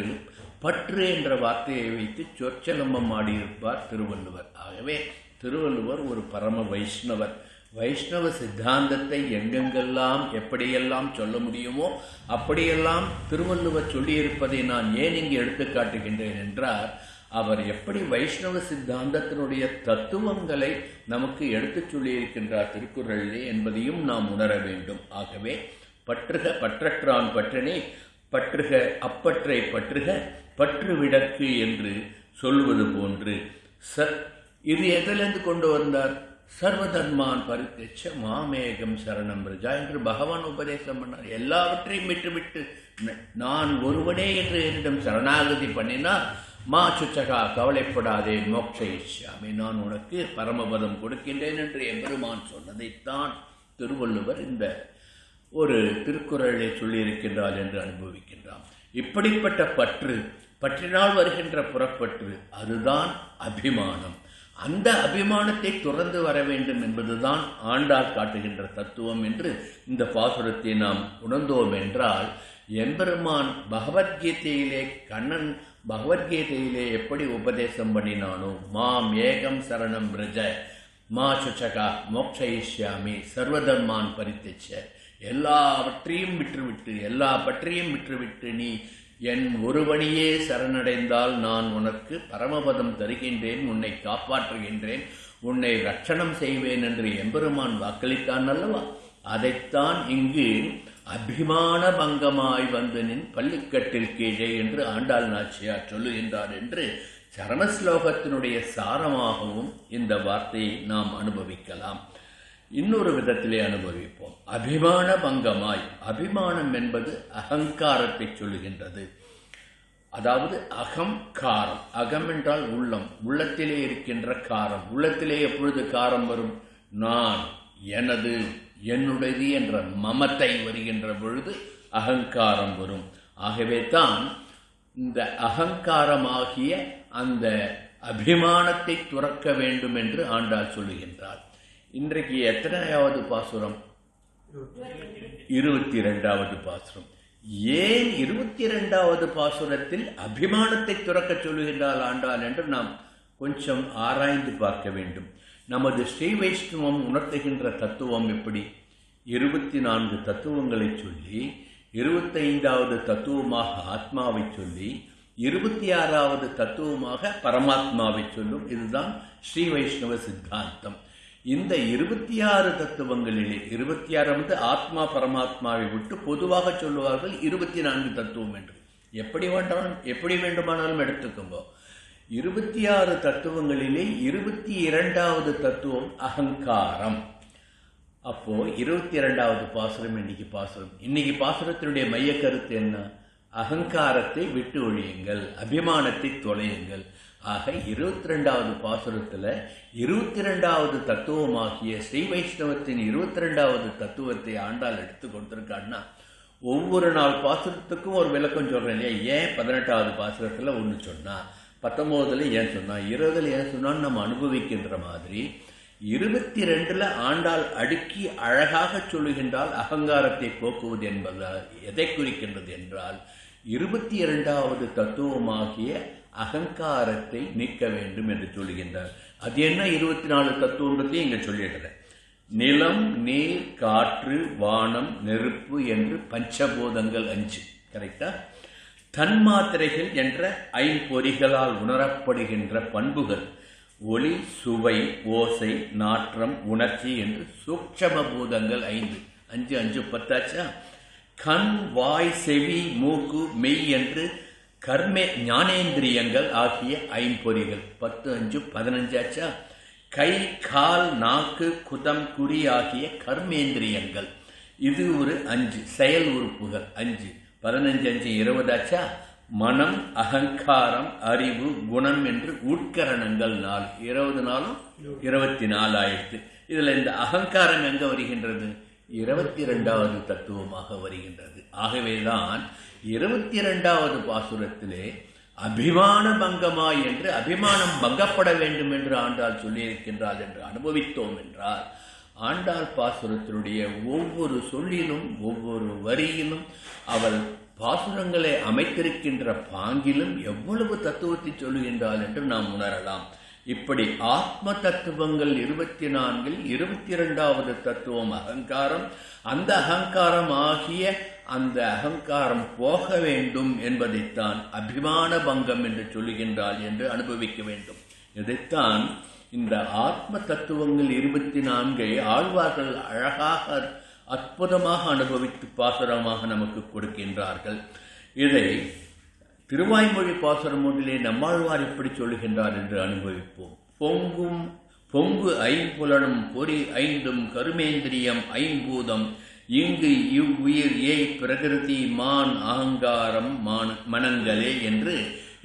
பற்று என்ற வார்த்தையை வைத்து சொற்சலம்பம் ஆடியிருப்பார் திருவள்ளுவர். ஆகவே திருவள்ளுவர் ஒரு பரம வைஷ்ணவர். வைஷ்ணவ சித்தாந்தத்தை எங்கெங்கெல்லாம் எப்படியெல்லாம் சொல்ல முடியுமோ அப்படியெல்லாம் திருவள்ளுவர் சொல்லியிருப்பதை நான் ஏன் இங்கு எடுத்து காட்டுகின்றேன் என்றால், அவர் எப்படி வைஷ்ணவ சித்தாந்தத்தினுடைய தத்துவங்களை நமக்கு எடுத்துச் சொல்லியிருக்கின்றார் திருக்குறளிலே என்பதையும் நாம் உணர வேண்டும். ஆகவே பற்றுக பற்றற்றான் பற்றனே, பற்றுக அப்பற்றை பற்றுக பற்று விடற்கு என்று சொல்வது போன்று இது எதிலிருந்து கொண்டு வந்தார்? சர்வதர்மான் பரித்தெச்ச மாமேகம் சரணம் பிரஜா என்று பகவான் உபதேசம் பண்ணார். எல்லாவற்றையும் விட்டுவிட்டு நான் ஒருவனே என்று என்னிடம் சரணாகதி பண்ணினார், மா சுச்சகா கவலைப்படாதே மோக்ஷயிஷ்யாமி, நான் உனக்கு பரமபதம் கொடுக்கின்றேன் என்று எம்பெருமான் சொன்னதைத்தான் திருவள்ளுவர் இந்த ஒரு திருக்குறளை சொல்லியிருக்கின்றார் என்று அனுபவிக்கின்றான். இப்படிப்பட்ட பற்றினால் வருகின்ற புறப்பற்று, அதுதான் அபிமானம். அந்த அபிமானத்தை துறந்து வர வேண்டும் என்பதுதான் ஆண்டாள் காட்டுகின்ற தத்துவம் என்று இந்த பாசுரத்தை நாம் உணர்ந்தோம் என்றால், எம்பெருமான் பகவத்கீதையிலே கண்ணன் பகவத்கீதையிலே எப்படி உபதேசம் பண்ணினானோ, மாம் ஏகம் சரணம் பிரஜ மா சுச்சகா மோக்ஷயிஷ்யாமி சர்வதர்மான் பரித்தெச்ச, எல்லாவற்றையும் விட்டுவிட்டு எல்லா பற்றையும் விட்டுவிட்டு நீ என் ஒருவனையே சரணடைந்தால் நான் உனக்கு பரமபதம் தருகின்றேன், உன்னை காப்பாற்றுகின்றேன், உன்னை ரட்சணம் செய்வேன் என்று எம்பெருமான் வாக்களித்தான் அல்லவா? அதைத்தான் இங்கு அபிமான பங்கமாய் வந்து நின் பள்ளிக்கட்டில் கீழே என்று ஆண்டாள் நாச்சியார் சொல்லுகின்றார் என்று சரமஸ்லோகத்தினுடைய சாரமாகவும் இந்த வார்த்தையை நாம் அனுபவிக்கலாம். இன்னொரு விதத்திலே அனுபவிப்போம். அபிமான பங்கமாய், அபிமானம் என்பது அகங்காரத்தை சொல்லுகின்றது. அதாவது அகங்காரம், அகம் என்றால் உள்ளம், உள்ளத்திலே இருக்கின்ற காரம். உள்ளத்திலே எப்பொழுது காரம் வரும்? நான், எனது, என்னுடையது என்ற மமத்தை வருகின்ற பொழுது அகங்காரம் வரும். ஆகவே தான் இந்த அகங்காரமாகிய அந்த அபிமானத்தை துறக்க வேண்டும் என்று ஆண்டாள் சொல்லுகின்றாள். இன்றைக்கு எத்தனையாவது பாசுரம்? 22வது பாசுரம். ஏன் 22வது பாசுரத்தில் அபிமானத்தை துறக்க சொல்லுகின்றாள் ஆண்டாள் என்று நாம் கொஞ்சம் ஆராய்ந்து பார்க்க வேண்டும். நமது ஸ்ரீ வைஷ்ணவம் உணர்த்துகின்ற தத்துவம் எப்படி? 24 தத்துவங்களை சொல்லி 25வது தத்துவமாக ஆத்மாவை சொல்லி 26வது தத்துவமாக பரமாத்மாவை சொல்லும். இதுதான் ஸ்ரீ வைஷ்ணவ சித்தாந்தம். இந்த 26 தத்துவங்களிலே 26 ஆத்மா பரமாத்மாவை விட்டு பொதுவாக சொல்லுவார்கள் 24 தத்துவம் என்று. எப்படி வேண்டுமானாலும் எடுத்துக்கோங்க. 26 தத்துவங்களிலே 22வது தத்துவம் அகங்காரம். அப்போ 22வது பாசுரம் இன்னைக்கு பாசுரத்தினுடைய மைய கருத்து என்ன? அகங்காரத்தை விட்டு ஒழியுங்கள், அபிமானத்தை தொலையுங்கள். ஆக 22வது பாசுரத்தில் 22வது தத்துவமாகிய ஸ்ரீ வைஷ்ணவத்தின் 22வது தத்துவத்தை ஆண்டாள் எடுத்து கொடுத்திருக்கான்னா, ஒவ்வொரு நாள் பாசுரத்துக்கும் ஒரு விளக்கம் சொல்றேன் இல்லையா? ஏன் 18வது பாசுரத்தில் ஒன்று சொன்னா, 19ல் ஏன் சொன்னா, 20ல் ஏன் சொன்னான்னு நம்ம அனுபவிக்கின்ற மாதிரி 22ல் ஆண்டாள் அடுக்கி அழகாக சொல்லுகின்றால் அகங்காரத்தை போக்குவது என்பதால் எதை குறிக்கின்றது என்றால் 22வது தத்துவமாகிய அகங்காரத்தை நீக்க வேண்டும் என்று சொல்லுகின்றார். அது என்ன 24 தத்துவத்தையும் இங்க சொல்லிடுறேன். நிலம், நீர், காற்று, வானம், நெருப்பு என்று பஞ்சபூதங்கள் 5. கரெக்டா? தன்மாத்திரைகள் என்ற ஐம்பொறிகளால் உணரப்படுகின்ற பண்புகள் ஒளி, சுவை, ஓசை, நாற்றம், உணர்ச்சி என்று சூக்ஷ்ம பூதங்கள் 5. 5 5 10 கண், வாய், செவி, மூக்கு, மெய் என்று ஞானேந்திரியங்கள் ஆகிய ஐம்பொறிகள் 10 5 15 கை, கால், நாக்கு, குதம், குறி ஆகிய கர்மேந்திரியங்கள். இது ஒரு 5 செயல் உறுப்புகள் 5. 15 5 20 மனம், அகங்காரம், அறிவு, குணம் என்று உட்கரணங்கள் 4. 20 நாளும் 24 ஆயிடுத்து. இதுல இந்த அகங்காரம் எங்க வருகின்றது? 22வது தத்துவமாக வருகின்றது. ஆகவேதான் 22வது பாசுரத்திலே அபிமான பங்கமாய் என்று அபிமானம் பங்கப்பட வேண்டும் என்று ஆண்டாள் சொல்லியிருக்கின்றாள் என்று அனுபவித்தோம் என்றால், ஆண்டாள் பாசுரத்தினுடைய ஒவ்வொரு சொல்லிலும் ஒவ்வொரு வரியிலும் அவள் பாசுரங்களை அமைத்திருக்கின்ற பாங்கிலும் எவ்வளவு தத்துவத்தை சொல்லுகின்றாள் என்று நாம் உணரலாம். இப்படி ஆத்ம தத்துவங்கள் 24 22வது தத்துவம் அகங்காரம். அந்த அகங்காரம் ஆகிய அந்த அகங்காரம் போக வேண்டும் என்பதைத்தான் அபிமான பங்கம் என்று சொல்லுகின்றாள் என்று அனுபவிக்க வேண்டும். இதைத்தான் இந்த ஆத்ம தத்துவங்கள் 24 ஆழ்வார்கள் அழகாக அற்புதமாக அனுபவித்து பாசுரமாக நமக்கு கொடுக்கின்றார்கள். இதை திருவாய்மொழி பாசுரம் ஒன்றிலே நம்மாழ்வார் எப்படி சொல்லுகின்றார் என்று அனுபவிப்போம். பொங்கு ஐம்புலனும் பொறி ஐந்தும் கருமேந்திரியம் ஐம்பூதம் இங்கு இவ்வுயிர் ஏய் பிரகிருதி மான் அகங்காரம் மனங்களே என்று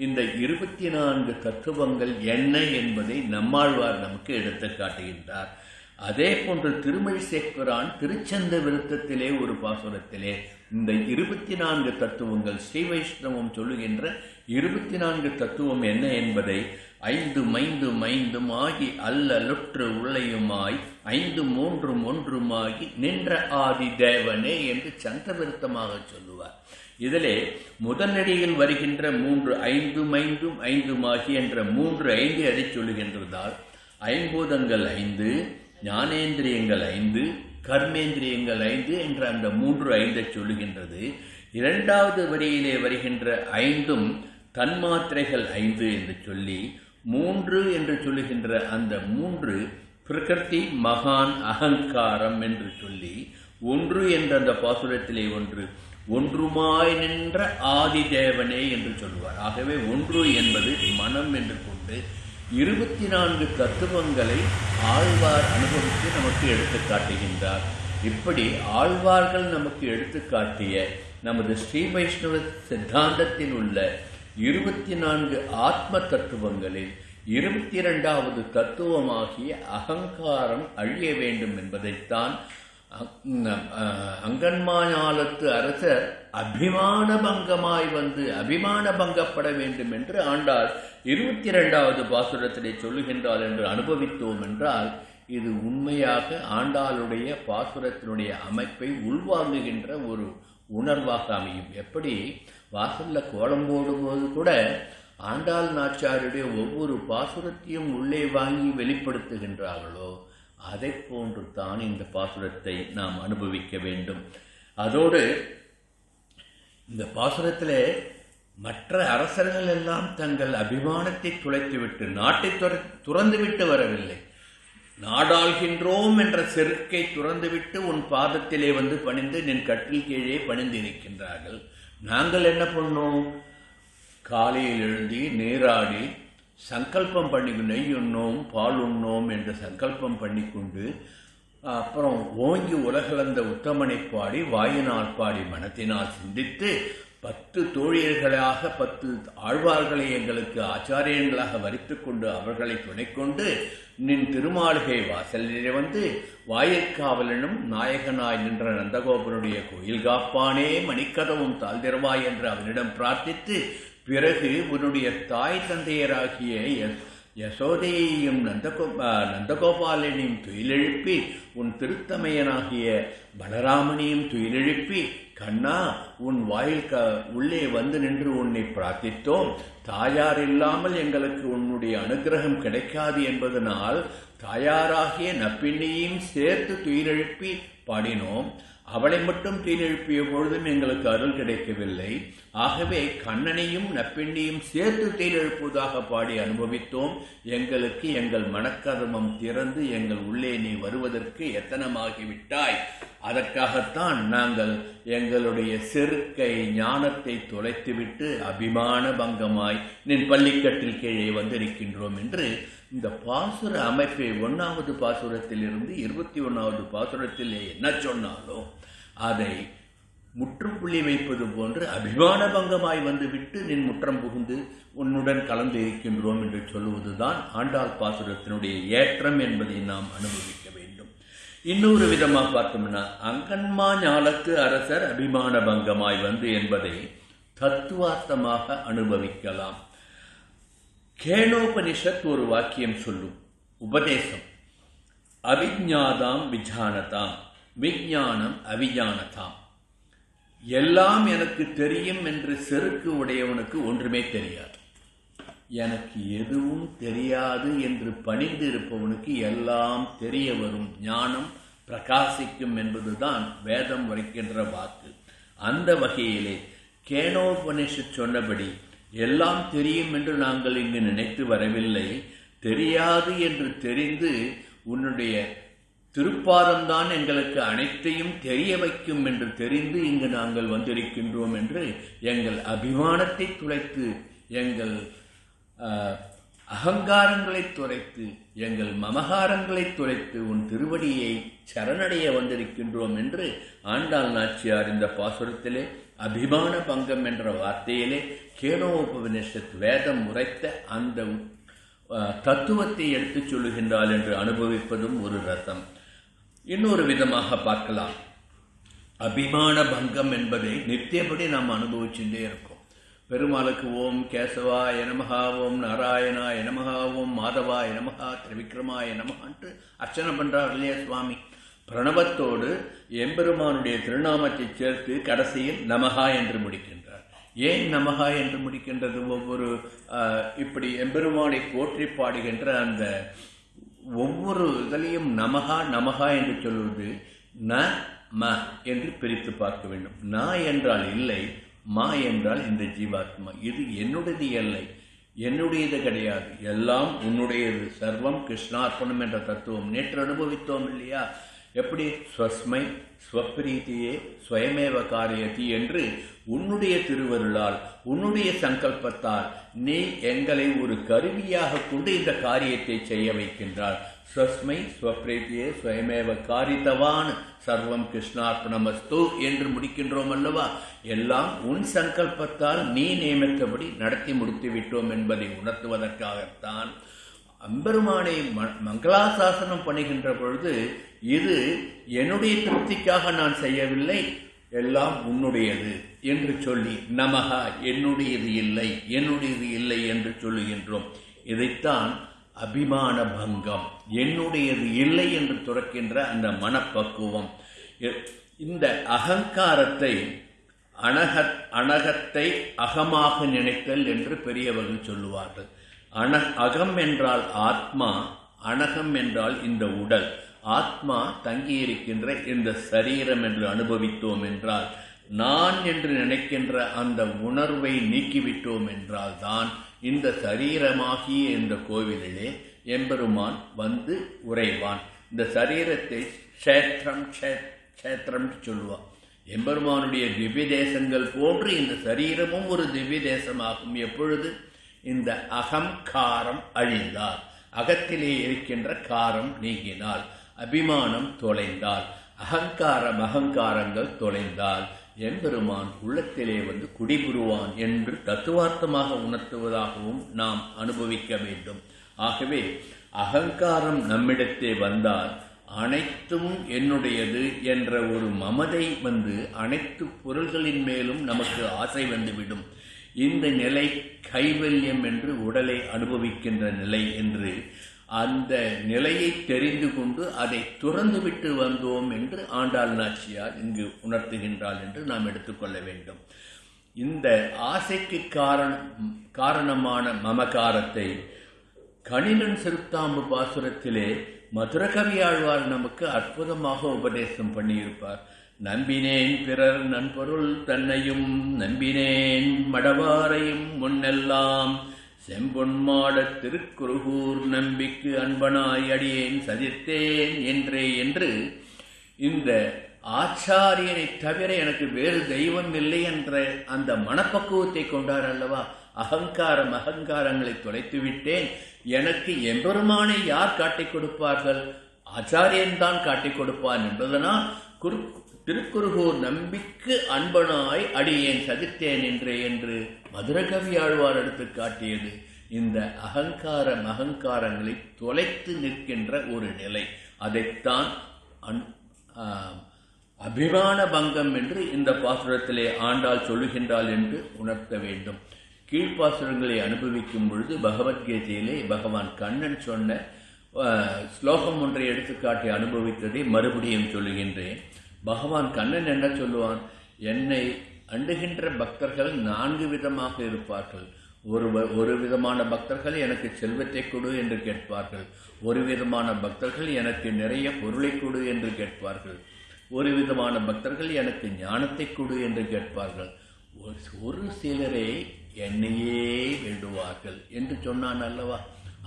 இந்த 24 தத்துவங்கள் என்ன என்பதை நம்மாழ்வார் நமக்கு எடுத்து காட்டுகின்றார். அதே போன்று திருமழி சேக்கிரான் திருச்சந்த விருத்தத்திலே ஒரு பாசுரத்திலே இந்த 24 தத்துவங்கள் ஸ்ரீ வைஷ்ணவம் சொல்லுகின்ற 24 தத்துவம் என்ன என்பதை 5 மைந்தும் ஆகி அல்லலுற்று உள்ளையுமாய் 5 3 ஒன்றுமாகி நின்ற ஆதி தேவனே என்று சந்த விருத்தமாக சொல்லுவார். இதிலே முதலடியில் வருகின்ற 3 5 மைந்தும் 5 என்ற 3 5 எதை சொல்லுகின்றதால் ஐம்பூதங்கள் 5, ஞானேந்திரியங்கள் 5, கர்மேந்திரியங்கள் 5 என்ற அந்த 3 5 சொல்லுகின்றது. இரண்டாவது வரியிலே வருகின்ற 5 தன்மாத்திரைகள் 5 என்று சொல்லி 3 என்று சொல்லுகின்ற அந்த 3 பிரகிருதி மகான் அகங்காரம் என்று சொல்லி 1 என்ற அந்த பாசுரத்திலே ஒன்றுமாய் நின்ற ஆதி தேவனே என்று சொல்லுவார். ஆகவே 1 என்பது மனம் என்று கொண்டு 24 தத்துவங்களை ஆழ்வார் அனுபவித்து நமக்கு எடுத்து காட்டுகின்றார். இப்படி ஆழ்வார்கள் நமக்கு எடுத்து காட்டிய நமது ஸ்ரீ வைஷ்ணவ சித்தாந்தத்தில் உள்ள 24 ஆத்ம தத்துவங்களில் 22வது தத்துவமாகிய அகங்காரம் அழிய வேண்டும் என்பதைத்தான் அங்கன்மாஞாலத்து அரசர் அபிமான பங்கமாய் வந்து அபிமான பங்கப்பட வேண்டும் என்று ஆண்டாள் 22வது பாசுரத்திலே சொல்லுகின்றாள் என்று அனுபவித்தோம் என்றால் இது உண்மையாக ஆண்டாளுடைய பாசுரத்தினுடைய அமைப்பை உள்வாங்குகின்ற ஒரு உணர்வாக அமையும். எப்படி வாசல்ல கோலம் போடும்போது கூட ஆண்டாள் நாச்சியாருடைய ஒவ்வொரு பாசுரத்தையும் உள்ளே வாங்கி வெளிப்படுத்துகின்றார்களோ அதை போன்று தான் இந்த பாசுரத்தை நாம் அனுபவிக்க வேண்டும். அதோடு இந்த பாசுரத்திலே மற்ற அரசர்கள் எல்லாம் தங்கள் அபிமானத்தை துளைத்துவிட்டு நாட்டை துறந்துவிட்டு வரவில்லை. நாடாள்கின்றோம் என்ற செருக்கை துறந்துவிட்டு உன் பாதத்திலே வந்து பணிந்து நின் கட்டில் கீழே பணிந்து இருக்கின்றார்கள். நாங்கள் என்ன பண்ணோம்? காலையில் எழுந்தி நீராடி சங்கல்பம் பண்ணி நெய் உண்ணோம் பால் உண்ணோம் என்று சங்கல்பம் பண்ணி கொண்டு அப்புறம் ஓங்கி உலகளந்த உத்தமனை பாடி வாயினால் பாடி மனத்தினால் சிந்தித்து 10 தோழியர்களாக 10 ஆழ்வார்களை எங்களுக்கு ஆச்சாரியர்களாக வரித்து கொண்டு அவர்களை துணை கொண்டு நின் திருமாளிகை வாசலிலே வந்து வாயிற்காவலனும் நாயகனாய் நின்ற நந்தகோபனுடைய கோயில் காப்பானே மணிக்கதவும் தாழ்திரவாய் என்று அவனிடம் பிரார்த்தித்து பிறகு உன்னுடைய தாய் தந்தையராகிய யசோதையையும் நந்தகோபாலனையும் துயிலெழுப்பி உன் திருத்தமையனாகிய பலராமனையும் துயிலெழுப்பி கண்ணா உன் வாயில் உள்ளே வந்து நின்று உன்னை பிரார்த்தித்தோம். தாயார் இல்லாமல் எங்களுக்கு உன்னுடைய அனுகிரகம் கிடைக்காது என்பதனால் தாயாராகிய நப்பிண்ணையும் சேர்த்து துயிலெழுப்பி பாடினோம். அவளை மட்டும் துயிலெழுப்பிய பொழுதும் எங்களுக்கு அருள் கிடைக்கவில்லை. ஆகவே கண்ணனையும் நப்பெண்ணையும் சேர்த்து துயிலெழுப்புவதாக பாடி அனுபவித்தோம். எங்களுக்கு எங்கள் மனக்கதமம் திறந்து எங்கள் உள்ளே நீ வருவதற்கு எத்தனமாகிவிட்டாய். அதற்காகத்தான் நாங்கள் எங்களுடைய செருக்கை ஞானத்தை தொலைத்துவிட்டு அபிமான பங்கமாய் நின் பள்ளிக்கட்டில் கீழே வந்திருக்கின்றோம் என்று இந்த பாசுர அமைப்பை 1வது பாசுரத்திலிருந்து 21வது பாசுரத்திலே என்ன சொன்னாலும் அதை முற்றுப்புள்ளி வைப்பது போன்று அபிமான பங்கமாய் வந்துவிட்டு நின் முற்றம் புகுந்து உன்னுடன் கலந்து இருக்கின்றோம் என்று சொல்லுவதுதான் ஆண்டாள் பாசுரத்தினுடைய ஏற்றம் என்பதை நாம் அனுபவிக்க வேண்டும். இன்னொரு விதமாக பார்த்தோம்னா அங்கன்மா ஞாலத்து அரசர் அபிமான பங்கமாய் வந்து என்பதை தத்துவார்த்தமாக அனுபவிக்கலாம். கேனோபனிஷத் ஒரு வாக்கியம் சொல்லும் உபதேசம். அவிஜ்ஞாதாம் விஜானதாம் விஞ்ஞானம் அவிஜானதாம். எல்லாம் எனக்கு தெரியும் என்று செருக்கு உடையவனுக்கு ஒன்றுமே தெரியாது. எனக்கு எதுவும் தெரியாது என்று பணிந்து இருப்பவனுக்கு எல்லாம் தெரிய வரும், ஞானம் பிரகாசிக்கும் என்பதுதான் வேதம் வரைக்கின்ற வாக்கு. அந்த வகையிலே கேனோபனிஷத் சொன்னபடி எல்லாம் தெரியும் என்று நாங்கள் இங்கு நினைத்து வரவில்லை. தெரியாது என்று தெரிந்து உன்னுடைய திருப்பாதம்தான் எங்களுக்கு அனைத்தையும் தெரிய வைக்கும் என்று தெரிந்து இங்கு நாங்கள் வந்திருக்கின்றோம் என்று எங்கள் அபிமானத்தை துளைத்து, எங்கள் அகங்காரங்களை துரைத்து, எங்கள் மமகாரங்களை துரைத்து உன் திருவடியை சரணடைய வந்திருக்கின்றோம் என்று ஆண்டாள் நாச்சியார் இந்த பாசுரத்திலே அபிமான பங்கம் என்ற வார்த்தையிலே கேனோபனிஷத் வேதம் உரைத்த அந்த தத்துவத்தை எடுத்துச் சொல்லுகின்றாள் என்று அனுபவிப்பதும் ஒரு ரசம். இன்னொரு விதமாக பார்க்கலாம். அபிமான பங்கம் என்பதை நித்தியப்படி நாம் அனுபவிச்சுட்டே இருக்கோம். பெருமாளுக்கு ஓம் கேசவாய நமஹா, ஓம் நாராயணாய நமஹா, ஓம் மாதவாய நமஹா, திரிவிக்ரமாய நமஹான்ட்டு அர்ச்சனை பண்றார் இல்லையா சுவாமி. பிரணவத்தோடு எம்பெருமானுடைய திருநாமத்தை சேர்த்து கடைசியில் நமஹா என்று முடிக்கின்றார். ஏன் நமஹா என்று முடிக்கின்றது? ஒவ்வொரு இப்படி எம்பெருமானை போற்றி பாடுகின்ற அந்த ஒவ்வொரு இதிலையும் நமஹா நமஹா என்று சொல்வது ந ம என்று பிரித்து பார்க்க வேண்டும். ந என்றால் இல்லை, மா என்றால் இந்த ஜீவாத்மா. இது என்னுடையது இல்லை, என்னுடையது கிடையாது, எல்லாம் உன்னுடையது. சர்வம் கிருஷ்ணார்ப்பணம் என்ற தத்துவம் நேற்று அனுபவித்தோம் இல்லையா? எப்படி ஸ்வஸ்மை ஸ்வப்ரீதியே ஸ்வயமேவ காரியதி என்று உன்னுடைய திருவருளால், உன்னுடைய சங்கல்பத்தால் நீ எங்களை ஒரு கருவியாக கொண்டு இந்த காரியத்தை செய்ய வைக்கின்றார். ஸ்வஸ்மை ஸ்வப்ரீதியே ஸ்வயமேவ காரித்தவான் சர்வம் கிருஷ்ணார்ப்பணமஸ்து என்று முடிக்கின்றோம் அல்லவா? எல்லாம் உன் சங்கல்பத்தால் நீ நியமித்தபடி நடத்தி முடித்து விட்டோம் என்பதை உணர்த்துவதற்காகத்தான் அம்பெருமானை மங்களாசாசனம் பண்ணுகின்ற பொழுது இது என்னுடைய திருப்திக்காக நான் செய்யவில்லை, எல்லாம் உன்னுடையது என்று சொல்லி நமஹா என்னுடையது இல்லை, என்னுடையது இல்லை என்று சொல்லுகின்றோம். இதைத்தான் அபிமான பங்கம், என்னுடையது இல்லை என்று துறக்கின்ற அந்த மனப்பக்குவம். இந்த அகங்காரத்தை அனகத்தை அகமாக நினைத்தல் என்று பெரியவர்கள் சொல்லுவார்கள். அகம் என்றால் ஆத்மா, அனகம் என்றால் இந்த உடல். ஆத்மா தங்கியிருக்கின்ற இந்த சரீரம் என்று அனுபவித்தோம் என்றால், நான் என்று நினைக்கின்ற அந்த உணர்வை நீக்கிவிட்டோம் என்றால் தான் இந்த சரீரமாகிய இந்த கோவிலிலே எம்பெருமான் வந்து உறைவான். இந்த சரீரத்தை க்ஷேத்திரம் சொல்லுவான். எம்பெருமானுடைய திவ்ய தேசங்கள் போன்று இந்த சரீரமும் ஒரு திவ்ய தேசமாகும். எப்பொழுது இந்த அகங்காரம் அழிந்தால், அகத்திலே இருக்கின்ற காரம் நீங்கினால், அபிமானம் தொலைந்தால், அகங்காரங்கள் தொலைந்தால் எம்பெருமான் உள்ளத்திலே வந்து குடிபுருவான் என்று தத்துவார்த்தமாக உணர்த்துவதாகவும் நாம் அனுபவிக்க வேண்டும். ஆகவே அகங்காரம் நம்மிடத்தே வந்தால் அனைத்தும் என்னுடையது என்ற ஒரு மமதை வந்து அனைத்து பொருள்களின் மேலும் நமக்கு ஆசை வந்துவிடும். இந்த நிலை கைவல்யம் என்று உடலை அனுபவிக்கின்ற நிலை என்று அந்த நிலையை தெரிந்து கொண்டு அதை துறந்துவிட்டு வந்தோம் என்று ஆண்டாள் நாச்சியார் இங்கு உணர்த்துகின்றாள் என்று நாம் எடுத்துக்கொள்ள வேண்டும். இந்த ஆசைக்கு காரணமான மமகாரத்தை கணினன் சிறுத்தாம்பு பாசுரத்திலே மதுரகவியாழ்வார் நமக்கு அற்புதமாக உபதேசம் பண்ணியிருப்பார். நம்பினேன் பிறர் நன்பொருள் தன்னையும், நம்பினேன் மடவாரையும் முன்னெல்லாம், செம்பொன்மாட திருக்குருகூர் நம்பிக்கு அன்பனாய் அடியேன் சதித்தேன் என்றே என்று இந்த ஆச்சாரியனை தவிர எனக்கு வேறு தெய்வம் இல்லை என்ற அந்த மனப்பக்குவத்தை கொண்டார் அல்லவா? அகங்காரங்களை தொலைத்து விட்டேன், எனக்கு எம்பெருமானை யார் காட்டிக் கொடுப்பார்கள்? ஆச்சாரியன்தான் காட்டிக் கொடுப்பான் என்பதனால் திருக்குருகூர் நம்பிக்கு அன்பனாய் அடியேன் சதித்தேன் என்றே என்று மதுரகவியாழ்வார் எடுத்து காட்டியது இந்த அகங்காரங்களை தொலைத்து நிற்கின்ற ஒரு நிலை. அதைத்தான் அபிமான பங்கம் என்று இந்த பாசுரத்திலே ஆண்டாள் சொல்லுகின்றாள் என்று உணர்த்த வேண்டும். கீழ்ப்பாசுரங்களை அனுபவிக்கும் பொழுது பகவத்கீதையிலே பகவான் கண்ணன் சொன்ன ஸ்லோகம் ஒன்றை எடுத்துக்காட்டி அனுபவித்ததை மறுபடியும் சொல்லுகின்றேன். பகவான் கண்ணன் என்ன சொல்லுவான்? என்னை அண்டுகின்ற பக்தர்கள் 4 விதமாக இருப்பார்கள். ஒரு விதமான பக்தர்கள் எனக்கு செல்வத்தை கொடு என்று கேட்பார்கள், ஒரு விதமான பக்தர்கள் எனக்கு நிறைய பொருளை கொடு என்று கேட்பார்கள், ஒரு விதமான பக்தர்கள் எனக்கு ஞானத்தை கொடு என்று கேட்பார்கள், ஒரு சிலரே என்னையே வேண்டுவார்கள் என்று சொன்னான் அல்லவா.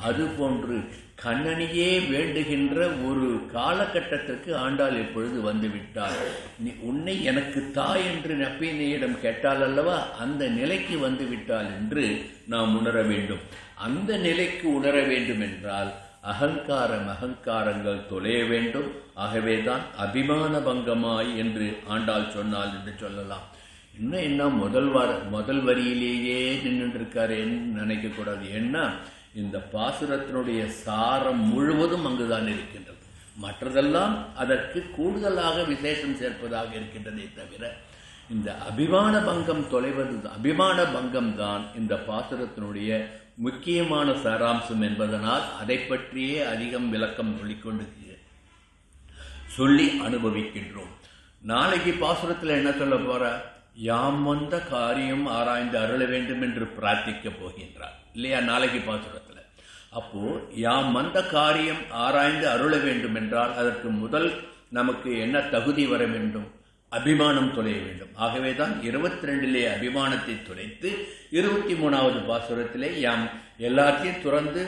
அதுபோன்று கண்ணனையே வேண்டுகின்ற ஒரு காலகட்டத்திற்கு ஆண்டாள் எப்பொழுது வந்துவிட்டாள், நீ உன்னை எனக்கு தாய் என்று நப்பினையிடம் கேட்டால் அல்லவா, அந்த நிலைக்கு வந்து விட்டாள் என்று நாம் உணர வேண்டும். அந்த நிலைக்கு உணர வேண்டும் என்றால் அகங்காரங்கள் தொலைய வேண்டும். ஆகவேதான் அபிமான பங்கமாய் என்று ஆண்டாள் சொன்னாள் என்று சொல்லலாம். இன்னும் என்ன முதல் வரியிலேயே நின்று இருக்காருன்னு நினைக்க கூடாது. ஏன்னா இந்த பாசுரத்தினுடைய சாரம் முழுவதும் அங்குதான் இருக்கின்றது. மற்றதெல்லாம் அதற்கு கூடுதலாக விசேஷம் சேர்ப்பதாக இருக்கின்றதே தவிர இந்த அபிமான பங்கம் தொலைவது, அபிமான பங்கம் தான் இந்த பாசுரத்தினுடைய முக்கியமான சாராம்சம் என்பதனால் அதை பற்றியே அதிகம் விளக்கம் சொல்லி அனுபவிக்கின்றோம். நாளைக்கு பாசுரத்தில் என்ன சொல்ல போற, யாம் வந்த காரியம் ஆராய்ந்து அருள வேண்டும் என்று பிரார்த்திக்க போகின்றார் இல்லையா நாளைக்கு பாசுரத்தில். அப்போ யாம் வந்த காரியம் ஆராய்ந்து அருள வேண்டும் என்றால் அதற்கு முதல் நமக்கு என்ன தகுதி வர வேண்டும், அபிமானம் தொலைய வேண்டும். ஆகவேதான் 22 அபிமானத்தை தொலைத்து 23வது பாசுரத்திலே யாம் எல்லாத்தையும் துறந்து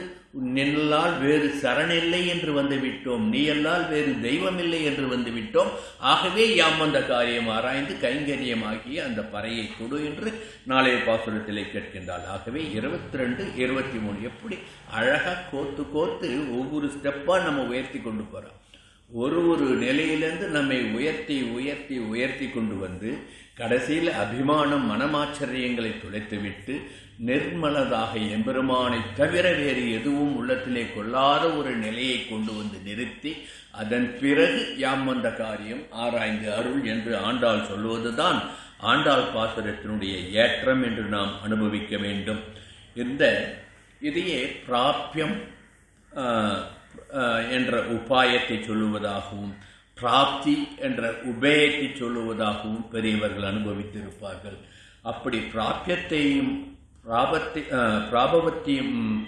நில்லால் வேறு சரணில்லை என்று வந்து விட்டோம், நீ எல்லால் வேறு தெய்வமில்லை என்று வந்து விட்டோம், ஆகவே யாம் வந்த காரியம் ஆராய்ந்து கைங்கரியமாகிய அந்த பறையை கொடு என்று நாளைய பாசுரத்திலே கேட்கின்றாள். ஆகவே 22, 23 எப்படி அழகா கோர்த்து ஒவ்வொரு ஸ்டெப்பா நம்ம உயர்த்தி கொண்டு போறோம். ஒரு நிலையிலிருந்து நம்மை உயர்த்தி கொண்டு வந்து கடைசியில் அபிமானம் மனமாச்சரியங்களை துளைத்துவிட்டு நிர்மலதாக எம்பெருமானை தவிர வேறு எதுவும் உள்ளத்திலே கொள்ளாத ஒரு நிலையை கொண்டு வந்து நிறுத்தி அதன் பிறகு யாம் வந்த காரியம் ஆராய்ந்து அருள் என்று ஆண்டாள் சொல்லுவதுதான் ஆண்டாள் பாசுரத்தினுடைய ஏற்றம் என்று நாம் அனுபவிக்க வேண்டும். இதையே பிராப்யம் என்ற உபாயத்தை சொல்லுவதாகவும் பிராப்தி என்ற உபேயத்தை சொல்லுவதாகவும் பெரியவர்கள் அனுபவித்திருப்பார்கள். அப்படி பிராப்தியையும்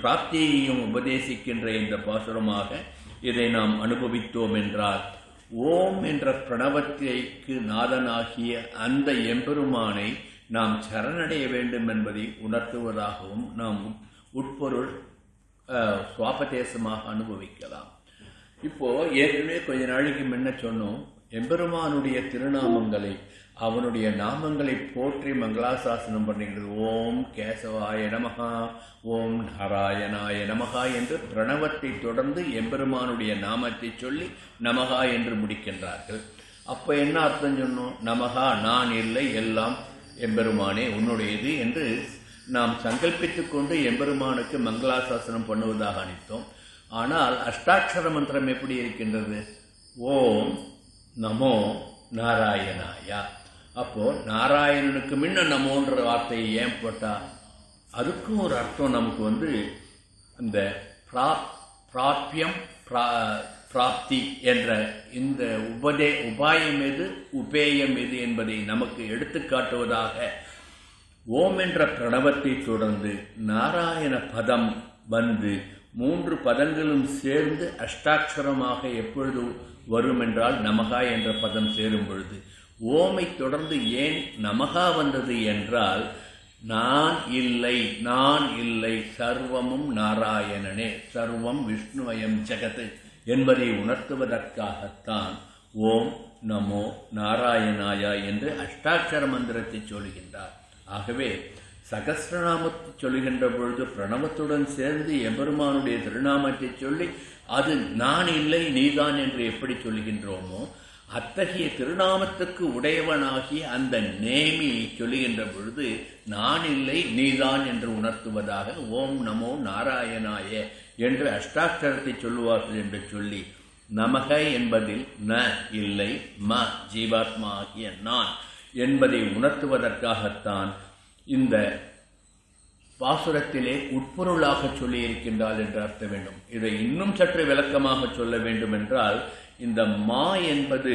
பிராப்தியையும் உபதேசிக்கின்ற இந்த பாசுரமாக இதை நாம் அனுபவித்தோம் என்றால் ஓம் என்ற பிரணவத்திற்கு நாதனாகிய அந்த எம்பெருமானை நாம் சரணடைய வேண்டும் என்பதை உணர்த்துவதாகவும் நாம் உட்பொருள் சுவாபதேசமாக அனுபவிக்கலாம். இப்போ ஏற்கனவே கொஞ்ச நாளைக்கு முன்ன சொன்னோம், எம்பெருமானுடைய திருநாமங்களை அவனுடைய நாமங்களை போற்றி மங்களாசாசனம் பண்ணுகிறது. ஓம் கேசவாய நமகா, ஓம் நாராயணாய நமகா என்று பிரணவத்தை தொடர்ந்து எம்பெருமானுடைய நாமத்தை சொல்லி நமகா என்று முடிக்கின்றார்கள். அப்போ என்ன அர்த்தம் சொன்னோம், நமகா நான் இல்லை, எல்லாம் எம்பெருமானே உன்னுடையது என்று நாம் சங்கல்பித்துக் கொண்டு எம்பெருமானுக்கு மங்களாசாசனம் பண்ணுவதாக அனித்தோம். ஆனால் அஷ்டாட்சர மந்திரம் எப்படி இருக்கின்றது, ஓம் நமோ நாராயணாயா. அப்போ நாராயணனுக்கு முன்ன நமோன்ற வார்த்தையை ஏன் போட்டா, அதுக்கும் ஒரு அர்த்தம் நமக்கு இந்த பிராப்யம் பிராப்தி என்ற இந்த உபாயம் எது உபேயம் எது என்பதை நமக்கு எடுத்துக்காட்டுவதாக ஓம் என்ற பிரணவத்தை தொடர்ந்து நாராயண பதம் வந்து 3 பதங்களும் சேர்ந்து அஷ்டாட்சரமாக எப்பொழுது வரும் என்றால் நமகா என்ற பதம் சேரும் பொழுது. ஓமை தொடர்ந்து ஏன் நமகா வந்தது என்றால் நான் இல்லை சர்வமும் நாராயணனே, சர்வம் விஷ்ணுவயம் ஜெகத் என்பதை உணர்த்துவதற்காகத்தான் ஓம் நமோ நாராயணாயா என்று அஷ்டாட்சர மந்திரத்தை சொல்கின்றார். ஆகவே சகஸ்ரநாமத்தை சொல்லுகின்ற பொழுது பிரணவத்துடன் சேர்ந்து எம்பெருமானுடைய திருநாமத்தை சொல்லி அது நான் இல்லை நீதான் என்று எப்படி சொல்லுகின்றோமோ அத்தகைய திருநாமத்துக்கு உடையவனாகிய அந்த நேமியை சொல்லுகின்ற பொழுது நான் இல்லை நீதான் என்று உணர்த்துவதாக ஓம் நமோ நாராயணாய என்று அஷ்டாட்சரத்தை சொல்லுவார்கள் என்று சொல்லி நமக என்பதில் ந இல்லை, ம ஜீவாத்மா ஆகிய நான் என்பதை உணர்த்துவதற்காகத்தான் இந்த பாசுரத்திலே உட்பொருளாக சொல்லி இருக்கின்றாள் என்று அர்த்தம் வேண்டும். இதை இன்னும் சற்று விளக்கமாக சொல்ல வேண்டும் என்றால் இந்த மா என்பது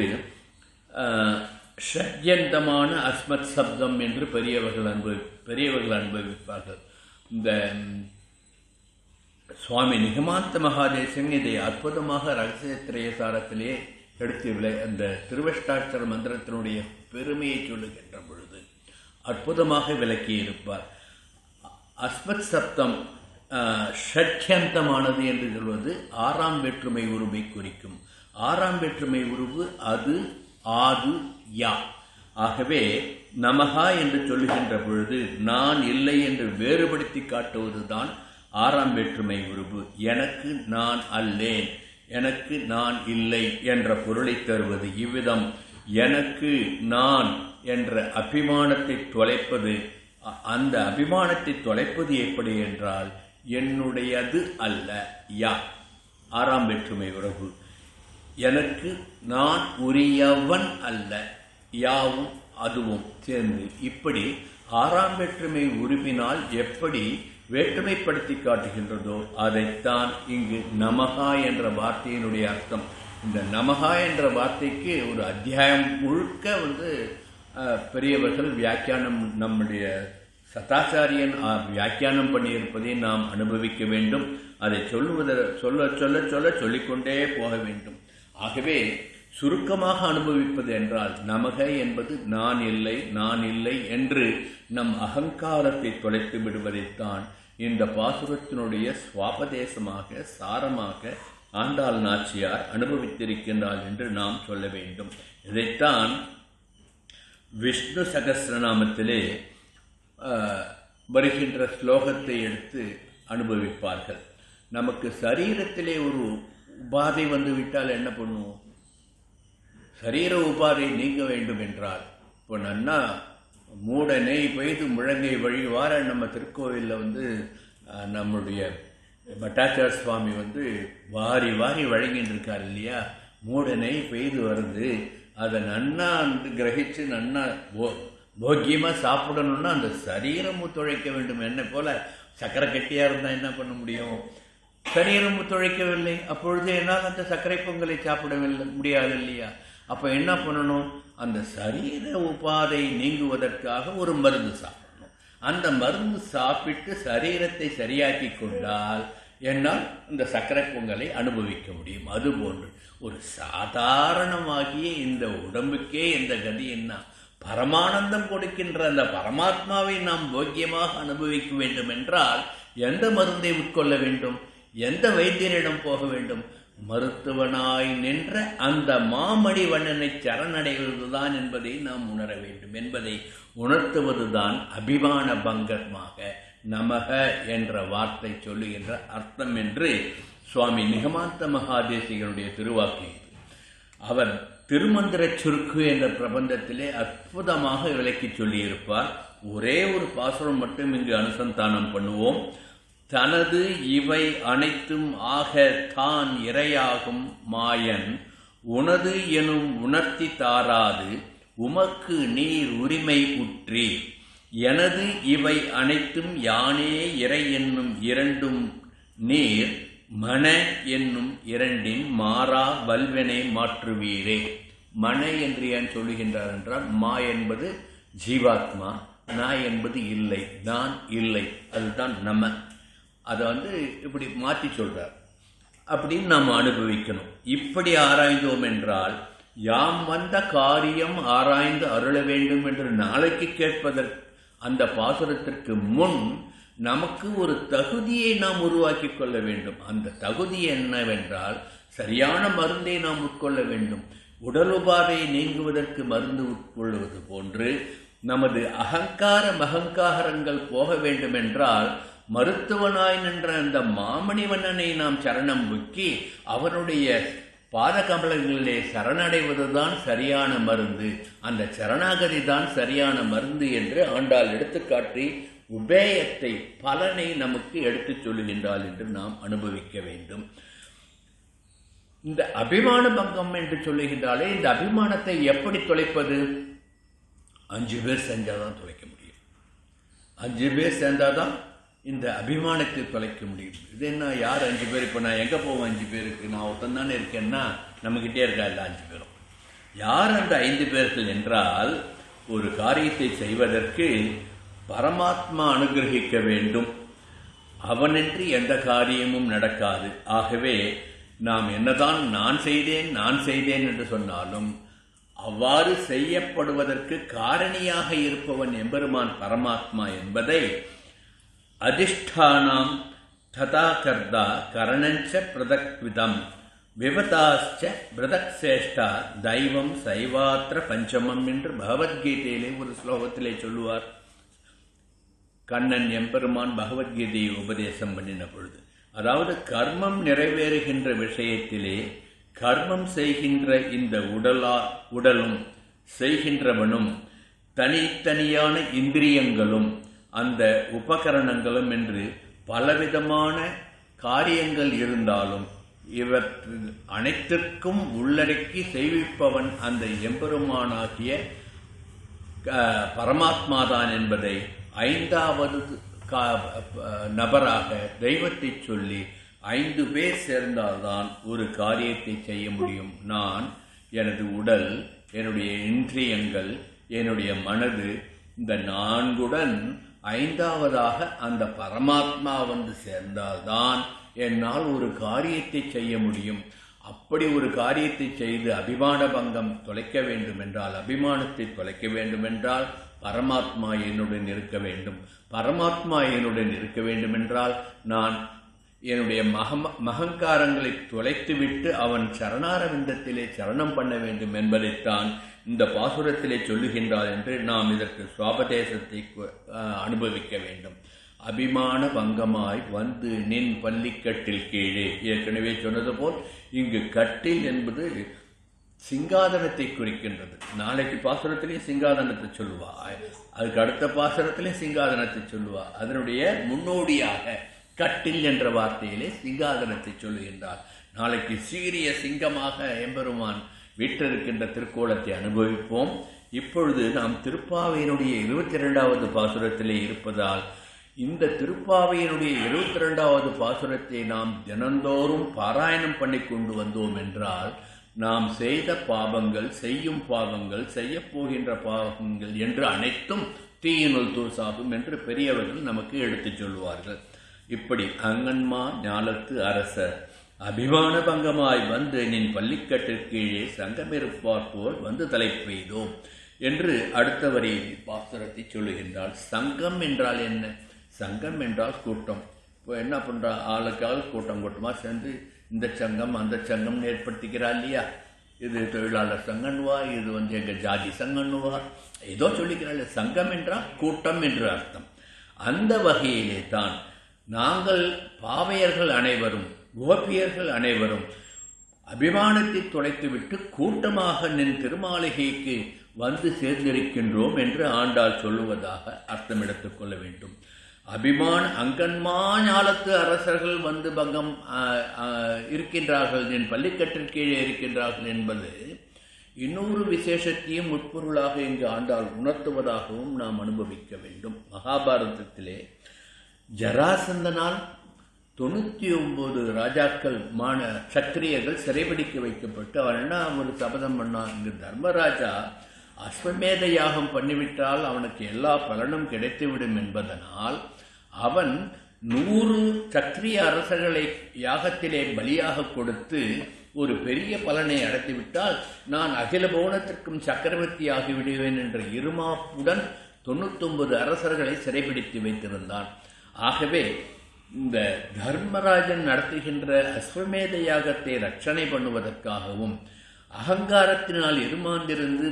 ஷட்யந்தமான அஸ்மத் சப்தம் என்று பெரியவர்கள் அனுபவிப்பார்கள். இந்த சுவாமி நிகமாந்த மகாதேசன் இதை அற்புதமாக ரகசியத்திரைய சாரத்திலே எடுத்து அந்த திருவஷ்டாட்சர மந்திரத்தினுடைய பெருமையை சொல்லுகின்ற பொழுது அற்புதமாக விளக்கியிருப்பார். அஸ்மத் சப்தம் ஷட்யந்தமானது என்று சொல்வது ஆறாம் வேற்றுமை உருவை குறிக்கும். ஆறாம் வேற்றுமை உருவு அது, ஆது, யா. ஆகவே நமகா என்று சொல்லுகின்ற பொழுது நான் இல்லை என்று வேறுபடுத்தி காட்டுவதுதான் ஆறாம் வேற்றுமை உருவு. எனக்கு நான் அல்லேன், எனக்கு நான் இல்லை என்ற பொருளை தருவது. இவ்விதம் எனக்கு நான் என்ற அபிமானத்தை தொலைப்பது. அந்த அபிமானத்தை தொலைப்பது எப்படி என்றால் என்னுடையது அல்ல, யா, ஆறாம் வேற்றுமை உறவு. எனக்கு நான் உரியவன் அல்ல, யாவும் அதுவும் சேர்ந்து இப்படி ஆறாம் வேற்றுமை உருவினால் எப்படி வேற்றுமைப்படுத்தி காட்டுகின்றதோ அதைத்தான் இங்கு நமகா என்ற வார்த்தையினுடைய அர்த்தம். இந்த நமகா என்ற வார்த்தைக்கு ஒரு அத்தியாயம் முழுக்க பெரியவர்கள் வியாக்கியானம், நம்முடைய சதாச்சாரியன் வியாக்கியானம் பண்ணியிருப்பதை நாம் அனுபவிக்க வேண்டும். அதை சொல்ல சொல்ல சொல்ல சொல்லிக்கொண்டே போக வேண்டும். ஆகவே சுருக்கமாக அனுபவிப்பது என்றால் நமக என்பது நான் இல்லை, நான் இல்லை என்று நம் அகங்காரத்தை தொலைத்து விடுவதைத்தான் இந்த பாசுரத்தினுடைய சுவாபதேசமாக சாரமாக ஆண்டாள் நாச்சியார் அனுபவித்திருக்கின்றாள் என்று நாம் சொல்ல வேண்டும். இதைத்தான் விஷ்ணு சகஸ்ரநாமத்திலே வருகின்ற ஸ்லோகத்தை எடுத்து அனுபவிப்பார்கள். நமக்கு சரீரத்திலே ஒரு உபாதை வந்துவிட்டால் என்ன பண்ணுவோம்? சரீர உபாதை நீங்க வேண்டும் என்றால் இப்போ நன்னா மூட நெய் பெய்து முழங்கை வழிவார நம்ம திருக்கோவிலில் நம்முடைய பட்டாச்சார சுவாமி வாரி வாரி வழங்கிட்டு இருக்கார் இல்லையா? மூட நெய் பெய்து வருது, அதை நன்னா கிரகிச்சு நன்னா போக்கியமாக சாப்பிடணும்னா அந்த சரீரம் ஒத்துழைக்க வேண்டும். என்ன போல சக்கரை கட்டியாக இருந்தால் என்ன பண்ண முடியும்? சரீரம் ஒத்துழைக்கவில்லை, அப்பொழுது என்னால் அந்த சர்க்கரை பொங்கலை சாப்பிடவில்லை முடியாது இல்லையா? அப்போ என்ன பண்ணணும்? அந்த சரீர உபாதை நீங்குவதற்காக ஒரு மருந்து சாப்பிடணும். அந்த மருந்து சாப்பிட்டு சரீரத்தை சரியாக்கி கொண்டால் என்னால் இந்த சர்க்கரை பொங்கலை அனுபவிக்க முடியும். அதுபோன்று ஒரு சாதாரணமாகிய இந்த உடம்புக்கே இந்த கதி என்ன? பரமானந்தம் கொடுக்கின்ற அந்த பரமாத்மாவை நாம் போக்கியமாக அனுபவிக்க வேண்டும் என்றால் எந்த மருந்தை உட்கொள்ள வேண்டும்? எந்த வைத்தியரிடம் போக வேண்டும்? மருத்துவனாய் நின்ற அந்த மாமணிவண்ணனை சரணடைவதுதான் என்பதை நாம் உணர வேண்டும். என்பதை உணர்த்துவதுதான் அபிமான பங்கமாக நமக என்ற வார்த்தை சொல்லுகின்ற அர்த்தம் என்று சுவாமி நிகமாந்த மகாதேசிகனுடைய திருவாக்கு. அவர் திருமந்திர சுருக்கு என்ற பிரபந்தத்திலே அற்புதமாக விளக்கி சொல்லியிருப்பார். ஒரே ஒரு பாசுரம் மட்டும் இங்கு அனுசந்தானம் பண்ணுவோம். தனது இவை அனைத்தும் ஆக தான் இறையாகும் மாயன் உனது எனும் உணர்த்தி தாராது உமக்கு நீர் உரிமை உற்றி எனது இவை அனைத்தும் யானே இறை என்னும் இரண்டும் நீர் மன என்னும் இரண்டின் மாறா வல்வனை மாற்றுவீரே. மன என்று ஏன் சொல்லுகின்றார் என்றால் மா என்பது ஜீவாத்மா, நான் என்பது இல்லை, நான் இல்லை, அதுதான் நம்ம. அதை இப்படி மாற்றி சொல்றார். அப்படின்னு நாம் அனுபவிக்கணும். இப்படி ஆராய்ந்தோம் என்றால் யாம் வந்த காரியம் ஆராய்ந்து அருள வேண்டும் என்று நாளைக்கு கேட்பதற்கு அந்த பாசுரத்திற்கு முன் நமக்கு ஒரு தகுதியை நாம் உருவாக்கி கொள்ள வேண்டும். அந்த தகுதி என்னவென்றால் சரியான மருந்தை நாம் உட்கொள்ள வேண்டும். உடல் உபாதையை நீங்குவதற்கு மருந்து உட்கொள்வது போன்று நமது அகங்காரங்கள் போக வேண்டும் என்றால் மருத்துவனாய் நின்ற அந்த மாமணிவண்ணனை நாம் சரணம் முக்கி அவனுடைய பாத கமலங்களிலே சரணடைவதுதான் சரியான மருந்து. அந்த சரணாகதி தான் சரியான மருந்து என்று ஆண்டாள் எடுத்துக்காட்டி உபேயத்தை, பலனை நமக்கு எடுத்துச் சொல்லுகின்றாள் என்று நாம் அனுபவிக்க வேண்டும். இந்த அபிமான பங்கம் என்று சொல்லுகின்றாலே இந்த அபிமானத்தை எப்படி தொலைப்பது? 5 பேர் செஞ்சாதான் தொலைக்க முடியும். 5 பேர் சேர்ந்தாதான் இந்த அபிமானத்தை தொலைக்க முடியும். இது என்ன, யார் 5 பேர்? இப்போ நான் எங்கே போவேன் 5 பேருக்கு? நான் ஒருத்தன் தானே இருக்கேன்னா நம்மகிட்டே இருக்கா இல்லை 5 பேரும்? யார் அந்த 5 பேர்கள் என்றால், ஒரு காரியத்தை செய்வதற்கு பரமாத்மா அனுகிரகிக்க வேண்டும். அவனின்றி எந்த காரியமும் நடக்காது. ஆகவே நாம் என்னதான் நான் செய்தேன் என்று சொன்னாலும் அவ்வாறு செய்யப்படுவதற்கு காரணியாக இருப்பவன் எம்பெருமான் பரமாத்மா என்பதை அதிஷ்டானாம் ததா கர்த்தா கரணஞ்ச பிரதக்விதம் விவதாச்ச பிரதக்ஷேஷ்டா தெய்வம் சைவாத்திர பஞ்சமம் என்று பகவத்கீதையிலே ஒரு ஸ்லோகத்திலே சொல்லுவார். கண்ணன் எம்பெருமான் பகவத்கீதையை உபதேசம் பண்ணின பொழுது, அதாவது கர்மம் நிறைவேறுகின்ற விஷயத்திலே கர்மம் செய்கின்ற இந்த உடலும் செய்கின்றவனும் தனித்தனியான இந்திரியங்களும் அந்த உபகரணங்களும் என்று பலவிதமான காரியங்கள் இருந்தாலும் இவற்றில் அனைத்திற்கும் உள்ளடக்கி செய்விப்பவன் அந்த எம்பெருமானாகிய பரமாத்மாதான் என்பதை ஐந்தாவது நபராக தெய்வத்தை சொல்லி 5 பேர் சேர்ந்தால்தான் ஒரு காரியத்தை செய்ய முடியும். நான், எனது உடல், என்னுடைய இந்திரியங்கள், என்னுடைய மனது, இந்த 4உடன் 5வதாக அந்த பரமாத்மா வந்து சேர்ந்தால்தான் என்னால் ஒரு காரியத்தை செய்ய முடியும். அப்படி ஒரு காரியத்தை செய்து அபிமான பங்கம் தொலைக்க வேண்டுமென்றால், அபிமானத்தை தொலைக்க வேண்டுமென்றால் பரமாத்மா என்னுடன் இருக்க வேண்டும். பரமாத்மா என்னுடன் இருக்க வேண்டுமென்றால் நான் என்னுடைய மகங்காரங்களை தொலைத்துவிட்டு அவன் சரணாரவிந்தத்திலே சரணம் பண்ண வேண்டும் என்பதைத்தான் இந்த பாசுரத்திலே சொல்லுகின்றார் என்று நாம் இதற்கு சுவாபதேசத்தை அனுபவிக்க வேண்டும். அபிமான பங்கமாய் வந்து நின் பள்ளிக்கட்டில் கீழே, ஏற்கனவே சொன்னது போல் இங்கு கட்டில் என்பது சிங்காதனத்தை குறிக்கின்றது. நாளைக்கு பாசுரத்திலே சிங்காதனத்தை சொல்லுவா, அதுக்கு அடுத்த பாசுரத்திலே சிங்காதனத்தை சொல்லுவா. அதனுடைய முன்னோடியாக கட்டில் என்ற வார்த்தையிலே சிங்காதனத்தை சொல்லுகின்றார். நாளைக்கு சீரிய சிங்கமாக எம்பெருமான் வீற்றிருக்கின்ற திருக்கோலத்தை அனுபவிப்போம். இப்பொழுது நாம் திருப்பாவையினுடைய 22வது பாசுரத்திலே இருப்பதால் இந்த திருப்பாவையினுடைய 22வது பாசுரத்தை நாம் தினந்தோறும் பாராயணம் பண்ணி கொண்டு வந்தோம் என்றால் நாம் செய்த பாவங்கள், செய்யும் பாவங்கள், செய்யப்போகின்ற பாவங்கள் என்று அனைத்தும் தீயினுள் தூசாகும் என்று பெரியவர்கள் நமக்கு எடுத்துச் சொல்வார்கள். இப்படி அங்கன்மா ஞாலத்து அரசர் அபிமான பங்கமாய் வந்து நின் பள்ளிக்கட்டு கீழே சங்கமிருப்பார் போல் வந்து தலை பெய்தோம் என்று அடுத்த வரியில் பாசுரத்தை சொல்லுகின்றால். சங்கம் என்றால் என்ன? சங்கம் என்றால் கூட்டம். இப்போ என்ன பண்ணுறா, ஆளுக்கால் கூட்டமாக சேர்ந்து இந்த சங்கம் அந்த சங்கம் ஏற்படுத்திக்கிறா இல்லையா? இது தொழிலாளர் சங்கன்வா, இது எங்கள் ஜாதி சங்கன்வா, ஏதோ சொல்லிக்கிறாள். சங்கம் என்றால் கூட்டம் என்று அர்த்தம். அந்த வகையிலே தான் நாங்கள் பாவையர்கள் அனைவரும், கோபியர்கள் அனைவரும் அபிமானத்தை தொலைத்துவிட்டு கூட்டமாக நின் திருமாளிகைக்கு வந்து சேர்ந்திருக்கின்றோம் என்று ஆண்டாள் சொல்லுவதாக அர்த்தம் எடுத்துக் கொள்ள வேண்டும். அபிமான அங்கன்மா ஞாலத்து அரசர்கள் வந்து பங்கம் இருக்கின்றார்கள், என் பள்ளிக்கட்டில் கீழே இருக்கின்றார்கள் என்பது இன்னொரு விசேஷத்தையும் உட்பொருளாக இங்கு ஆண்டாள் உணர்த்துவதாகவும் நாம் அனுபவிக்க வேண்டும். மகாபாரதத்திலே ஜராசந்தனால் 99 ராஜாக்கள் சத்திரியர்கள் சிறைபிடிக்க வைக்கப்பட்டு அவன் என்ன ஒரு சபதம் பண்ணான், இங்கு தர்மராஜா அஸ்வமேத யாகம் பண்ணிவிட்டால் அவனுக்கு எல்லா பலனும் கிடைத்துவிடும் என்பதனால் அவன் 100 சத்திரிய அரசர்களை யாகத்திலே பலியாக கொடுத்து ஒரு பெரிய பலனை அடைத்துவிட்டால் நான் அகில புவனத்திற்கும் சக்கரவர்த்தி ஆகிவிடுவேன் என்ற இருமாப்புடன் 99 அரசர்களை சிறைபிடித்து வைத்திருந்தான். ஆகவே இந்த தர்மராஜன் நடத்துகின்ற அஸ்வமேத யாகத்தை ரட்சணை பண்ணுவதற்காகவும் அகங்காரத்தினால் எருமாந்திருந்து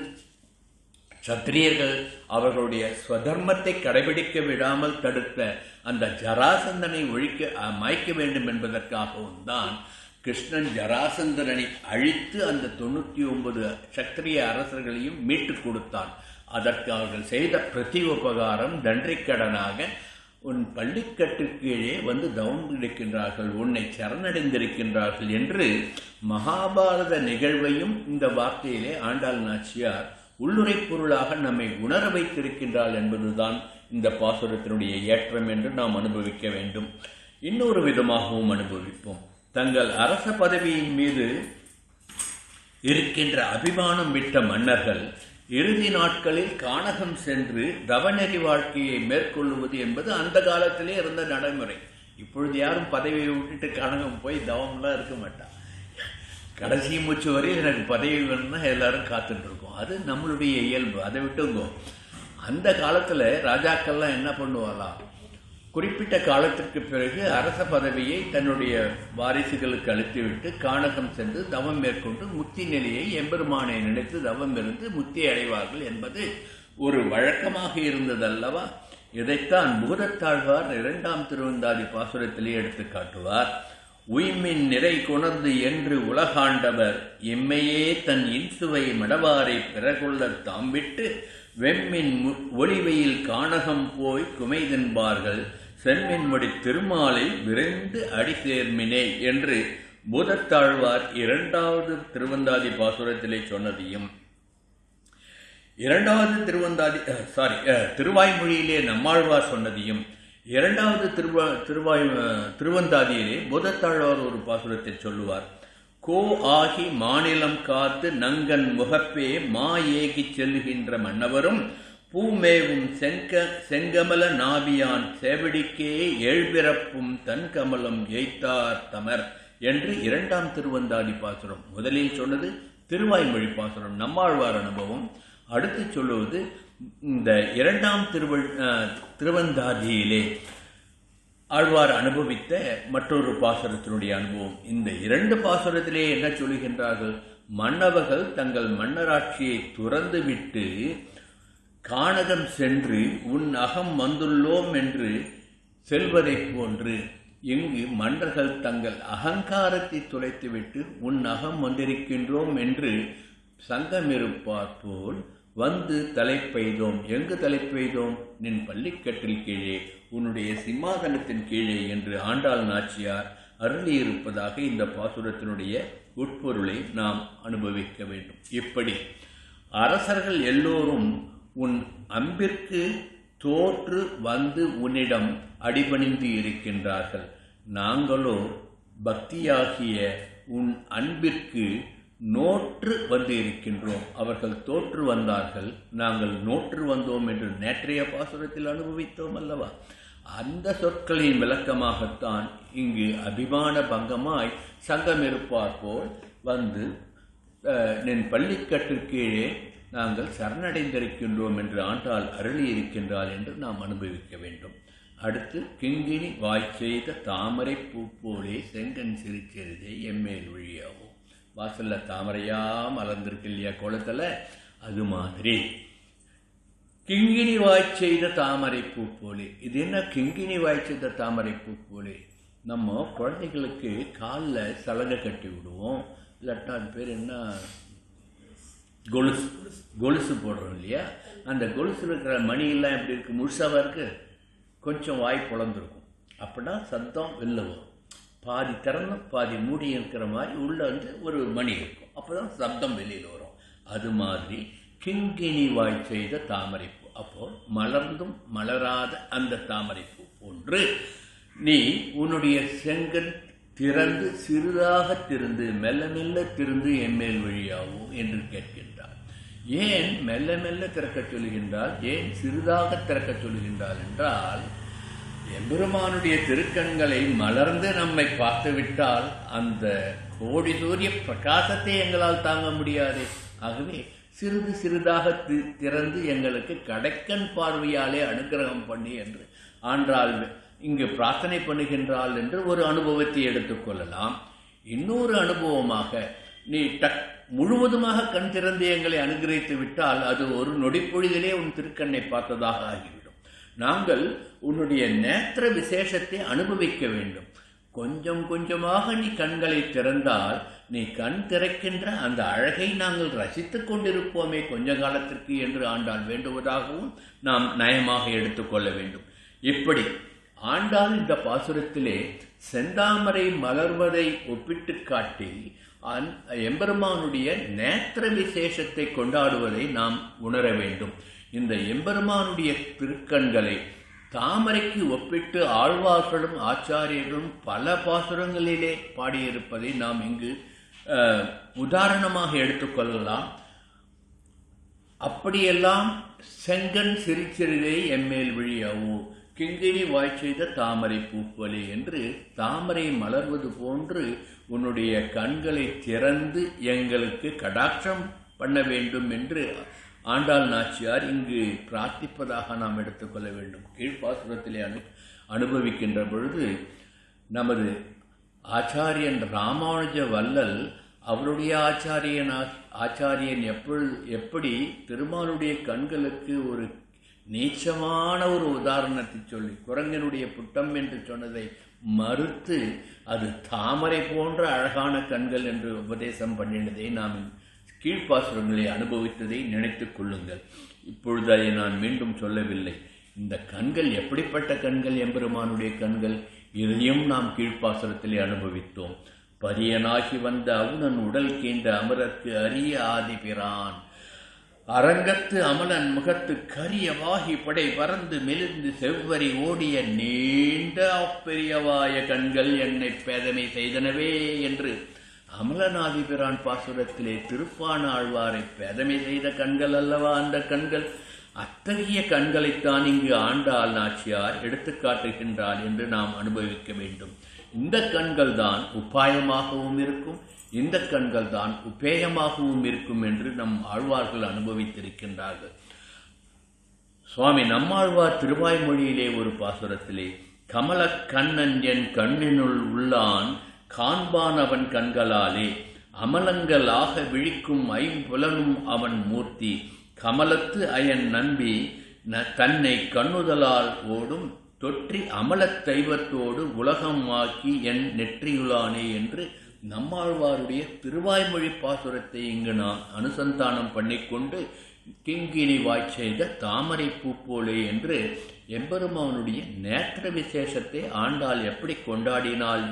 சத்திரியர்கள் அவர்களுடைய ஸ்வதர்மத்தை கடைபிடிக்க விடாமல் தடுத்த அந்த ஜராசந்தனை மாய்க்க வேண்டும் என்பதற்காகவும் தான் கிருஷ்ணன் ஜராசந்தனை அழித்து அந்த 99 சத்திரிய அரசர்களையும் மீட்டுக் கொடுத்தான். அதற்கு அவர்கள் செய்த பிரதி உபகாரம் நன்றிக்கடனாக உன் பள்ளிக்கட்டு கீழே வந்து தவம் கிடைக்கின்றார்கள், உன்னை சரணடைந்திருக்கின்றார்கள் என்று மகாபாரத நிகழ்வையும் இந்த வார்த்தையிலே ஆண்டாள் நாச்சியார் உள்ளுரை பொருளாக நம்மை உணர வைத்திருக்கின்றாள் என்பதுதான் இந்த பாசுரத்தினுடைய ஏற்றம் என்று நாம் அனுபவிக்க வேண்டும். இன்னொரு விதமாகவும் அனுபவிப்போம். தங்கள் அரச பதவியின் மீது இருக்கின்ற அபிமானம் விட்ட மன்னர்கள் இறுதி நாட்களில் கானகம் சென்று தவநெறி வாழ்க்கையை மேற்கொள்ளுவது என்பது அந்த காலத்திலே இருந்த நடைமுறை. இப்பொழுது யாரும் பதவியை விட்டுட்டு கனகம் போய் தவம்லாம் இருக்க மாட்டான். கடைசி மூச்சு வரையும் எனக்கு பதவி வேணும்னா எல்லாரும் காத்துட்டு இருக்கோம். அது நம்மளுடைய இயல்பு. அதை விட்டுங்கோ. அந்த காலத்தில் ராஜாக்கள்லாம் என்ன பண்ணுவாலாம், குறிப்பிட்ட காலத்திற்கு பிறகு அரச பதவியை தன்னுடைய வாரிசுகளுக்கு அளித்துவிட்டு கானகம் சென்று தவம் மேற்கொண்டு முக்தி நிலையை எம்பெருமானை நினைத்து தவம் இருந்து முக்தி அடைவார்கள் என்பது ஒரு வழக்கமாக இருந்தது அல்லவா? இதைத்தான் பூதத்தாழ்வார் 2ஆம் திருவந்தாதி பாசுரத்திலே எடுத்து காட்டுவார். உய்மின் நிறை கொணர்ந்து என்று உலகாண்டவர் எம்மையே தன் இன்சுவை மடவாரை பிறகொள்ள தாம்பிட்டு வெம்மின் ஒளிவையில் கானகம் போய் குமைதென்பார்கள் செம்மின்முடி திருமாலை விரைந்து அடி சேர்மினே என்று பூதத்தாழ்வார் 2வது திருவந்தாதி பாசுரத்திலே சொன்னதையும், 2வது திருவாய்மொழியிலே நம்மாழ்வார் சொன்னதையும், 2வது திருவந்தாதியிலே பூதத்தாழ்வார் ஒரு பாசுரத்தை சொல்லுவார். கோ ஆகி மாநிலம் காத்து நங்கன் முகப்பே மா ஏகிச் செல்லுகின்ற மன்னவரும் பூமேவும் செங்கமல நாபியான் சேவடிக்கே ஏழ்பிறப்பும் தன் கமலம் எய்த்தார் தமர் என்று 2ஆம் திருவந்தாதி பாசுரம். முதலில் சொன்னது திருவாய்மொழி பாசுரம், நம்மாழ்வார் அனுபவம். அடுத்து சொல்லுவது இந்த 2ஆம் திருவந்தாதியிலே ஆழ்வார் அனுபவித்த மற்றொரு பாசுரத்தினுடைய அனுபவம். இந்த 2 பாசுரத்திலே என்ன சொல்லுகின்றார்கள்? மன்னவர்கள் தங்கள் மன்னராட்சியை துறந்து விட்டு கானகம் சென்று உன் அகம் வந்துள்ளோம் என்று செல்வதைப் போன்று இங்கு மன்னர்கள் தங்கள் அகங்காரத்தை தொலைத்துவிட்டு உன் அகம் வந்திருக்கின்றோம் என்று சங்கமிருப்பார் போல் வந்து தலைப்பெய்தோம். எங்கு தலைப்பெய்தோம்? நின் பள்ளிக்கட்டில் கீழே, உன்னுடைய சிம்மாசனத்தின் கீழே என்று ஆண்டாள் நாச்சியார் அருளியிருப்பதாக இந்த பாசுரத்தினுடைய உட்பொருளை நாம் அனுபவிக்க வேண்டும். இப்படி அரசர்கள் எல்லோரும் உன் அன்பிற்கு தோற்று வந்து உன்னிடம் அடிபணிந்து இருக்கின்றார்கள். நாங்களோ பக்தியாகிய உன் அன்பிற்கு நோற்று வந்து இருக்கின்றோம். அவர்கள் தோற்று வந்தார்கள், நாங்கள் நோற்று வந்தோம் என்று நேற்றைய பாசுரத்தில் அனுபவித்தோம் அல்லவா? அந்த சொற்களின் விளக்கமாகத்தான் இங்கு அபிமான பங்கமாய் சங்கமிருப்பார் போல் வந்து நின் பள்ளிக்கட்டு கீழே நாங்கள் சரணடைந்திருக்கின்றோம் என்று ஆண்டாள் அருளி இருக்கின்றாள் என்று நாம் அனுபவிக்க வேண்டும். அடுத்து கிங்கினி வாய் செய்த தாமரை பூ போலே செங்கன் சிரிச்செறிதே எம்மேல் ஒழியாவும். வாசல்ல தாமரையா மலர்ந்திருக்கு இல்லையா கோலத்தில், அது மாதிரி கிங்கினி வாய் செய்த தாமரை பூ போலே. இது என்ன கிங்கினி வாய் செய்த தாமரை பூ போலே? நம்ம குழந்தைகளுக்கு காலில் சலங்கை கட்டி விடுவோம், இல்லாட்டா அது பேர் என்ன, கொலுசு போடுறோம் இல்லையா? அந்த கொலுசு இருக்கிற மணியெல்லாம் எப்படி இருக்குது? முழுசாவாக இருக்குது, கொஞ்சம் வாய் புலந்துருக்கும். அப்படின்னா சத்தம் வெளில வரும். பாதி திறந்து பாதி மூடி இருக்கிற மாதிரி உள்ளே வந்து ஒரு மணி இருக்கும், அப்போ தான் சப்தம் வெளியில் வரும். அது மாதிரி கிங்கினி வாய் செய்த தாமரைப்பூ. அப்போது மலர்ந்தும் மலராத அந்த தாமரைப்பூ போன்று நீ உன்னுடைய செங்கன் திறந்து சிறிதாக திறந்து மெல்ல மெல்ல திறந்து எம்மேல் வழியாவோ என்று கேட்கின்றார். ஏன் மெல்ல மெல்ல திறக்க சொல்லுகின்றால், ஏன் சிறிதாக திறக்க சொல்லுகின்றாள் என்றால், எம்பெருமானுடைய திருக்கண்களை மலர்ந்து நம்மை பார்த்துவிட்டால் அந்த கோடி சூரிய பிரகாசத்தை எங்களால் தாங்க முடியாது. ஆகவே சிறிது சிறிதாக திறந்து எங்களுக்கு கடைக்கண் பார்வையாலே அனுகிரகம் பண்ணி என்று ஆண்டாள் இங்கு பிரார்த்தனை பண்ணுகின்றாள் என்று ஒரு அனுபவத்தை எடுத்துக்கொள்ளலாம். இன்னொரு அனுபவமாக நீ முழுவதுமாக கண் திறந்து எங்களை அனுகிரகித்து விட்டால் அது ஒரு நொடிப்பொழுதிலே உன் திருக்கண்ணை பார்த்ததாக ஆகிவிடும். நாங்கள் உன்னுடைய நேத்திர விசேஷத்தை அனுபவிக்க வேண்டும். கொஞ்சம் கொஞ்சமாக நீ கண்களை திறந்தால் நீ கண் திறக்கின்ற அந்த அழகை நாங்கள் ரசித்துக் கொண்டிருப்போமே கொஞ்ச காலத்திற்கு என்று ஆண்டாள் வேண்டுவதாகவும் நாம் நயமாக எடுத்துக்கொள்ள வேண்டும். இப்படி ஆண்டாள் இந்த பாசுரத்திலே செந்தாமரை மலர்வதை ஒப்பிட்டு காட்டி எம்பெருமானுடைய நேத்திர விசேஷத்தை கொண்டாடுவதை நாம் உணர வேண்டும். இந்த எம்பெருமானுடைய திருக்கண்களை தாமரைக்கு ஒப்பிட்டு ஆழ்வார்களும் ஆச்சாரியர்களும் பல பாசுரங்களிலே பாடியிருப்பதை நாம் இங்கு உதாரணமாக எடுத்துக்கொள்ளலாம். அப்படியெல்லாம் செங்கன் சிரிச்சிறிதே எம்மேல் விழியாவோ, கிங்கிணி வாய் செய்த தாமரை பூப்போலே என்று தாமரை மலர்வது போன்று உன்னுடைய கண்களை திறந்து எங்களுக்கு கடாட்சம் பண்ண வேண்டும் என்று ஆண்டாள் நாச்சியார் இங்கு பிரார்த்திப்பதாக நாம் எடுத்துக்கொள்ள வேண்டும். கீழ்ப்பாசுரத்திலே அனுபவிக்கின்ற பொழுது நமது ஆச்சாரியன் ராமானுஜ வல்லல் அவருடைய ஆச்சாரியன் எப்படி திருமாலுடைய கண்களுக்கு ஒரு நீச்சமான ஒரு உதாரணத்தை சொல்லி குரங்கனுடைய புட்டம் என்று சொன்னதை மறுத்து அது தாமரை போன்ற அழகான கண்கள் என்று உபதேசம் பண்ணினதை நாம் கீழ்ப்பாசுரங்களை அனுபவித்ததை நினைத்துக் கொள்ளுங்கள். இப்பொழுது அதை நான் மீண்டும் சொல்லவில்லை. இந்த கண்கள் எப்படிப்பட்ட கண்கள்? எம்பெருமானுடைய கண்கள். இதையும் நாம் கீழ்ப்பாசுரத்திலே அனுபவித்தோம். பரியனாகி வந்த அவுணன் உடல் கீண்ட அமரர்க்கு அரிய ஆதிபிரான் அரங்கத்து அமலன் முகத்து கரியவாகி படை பறந்து மெலிந்து செவ்வரி ஓடிய நீண்ட பெரியவாய கண்கள் என்னை பேதமை செய்தனவே என்று அமலநாதிபிரான் பாசுரத்திலே திருப்பான ஆழ்வாரை பேதமை செய்த கண்கள் அல்லவா அந்த கண்கள். அத்தகைய கண்களைத்தான் இங்கு ஆண்டாள் நாச்சியார் எடுத்துக்காட்டுகின்றாள் என்று நாம் அனுபவிக்க வேண்டும். இந்த கண்கள் தான் உபாயமாகவும் இருக்கும், இந்த கண்கள் தான் உபேயமாகவும் இருக்கும் என்று நம் ஆழ்வார்கள் அனுபவித்திருக்கின்றார்கள். சுவாமி நம்மாழ்வார் திருவாய்மொழியிலே ஒரு பாசுரத்திலே கமல கண்ணன் என் கண்ணினுள் உள்ளான் காண்பான் அவன் கண்களாலே அமலங்களாக விழிக்கும் ஐம்புலனும் அவன் மூர்த்தி கமலத்து அயன் நம்பி தன்னை கண்ணுதலால் ஓடும் தொற்றி அமலத் தெய்வத்தோடு உலகமாக்கி என் நெற்றியுளானே என்று நம்மாழ்வாருடைய திருவாய்மொழி பாசுரத்தை இங்கு நாம் அனுசந்தானம் பண்ணிக்கொண்டு கிங்கிணி வாய் செய்த தாமரை பூ போலே என்று எம்பெருமானுடைய நேத்திர விசேஷத்தை ஆண்டாள் எப்படி கொண்டாடினாள்,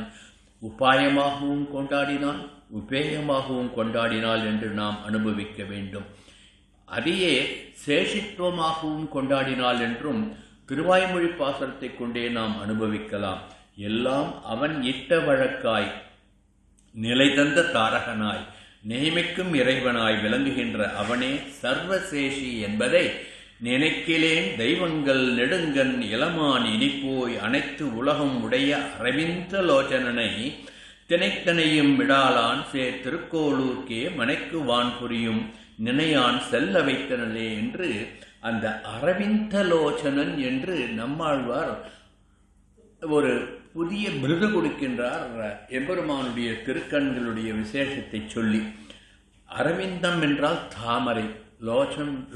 உபாயமாகவும் கொண்டாடினாள், உபேயமாகவும் கொண்டாடினாள் என்று நாம் அனுபவிக்க வேண்டும். அதையே சேஷித்துவமாகவும் கொண்டாடினாள் என்றும் திருவாய்மொழி பாசுரத்தை கொண்டே நாம் அனுபவிக்கலாம். எல்லாம் அவன் இட்ட வழக்காய் நிலை தந்த தாரகனாய் நியமிக்கும் இறைவனாய் விளங்குகின்ற அவனே சர்வசேஷி என்பதை நினைக்கிலேன் தெய்வங்கள் நெடுங்கன் இளமான் இனிப்போய் அனைத்து உலகம் உடைய அரவிந்த லோச்சனனை தினைத்தனையும் விடாலான் திருக்கோளூர்க்கே மனைக்கு வான் புரியும் நினையான் செல்ல வைத்தனலே என்று அந்த அரவிந்த லோச்சனன் என்று நம்மாழ்வார் ஒரு புதிய விருது கொடுக்கின்றார் எம்பெருமானுடைய திருக்கண்களுடைய விசேஷத்தை சொல்லி. அரவிந்தம் என்றால் தாமரை,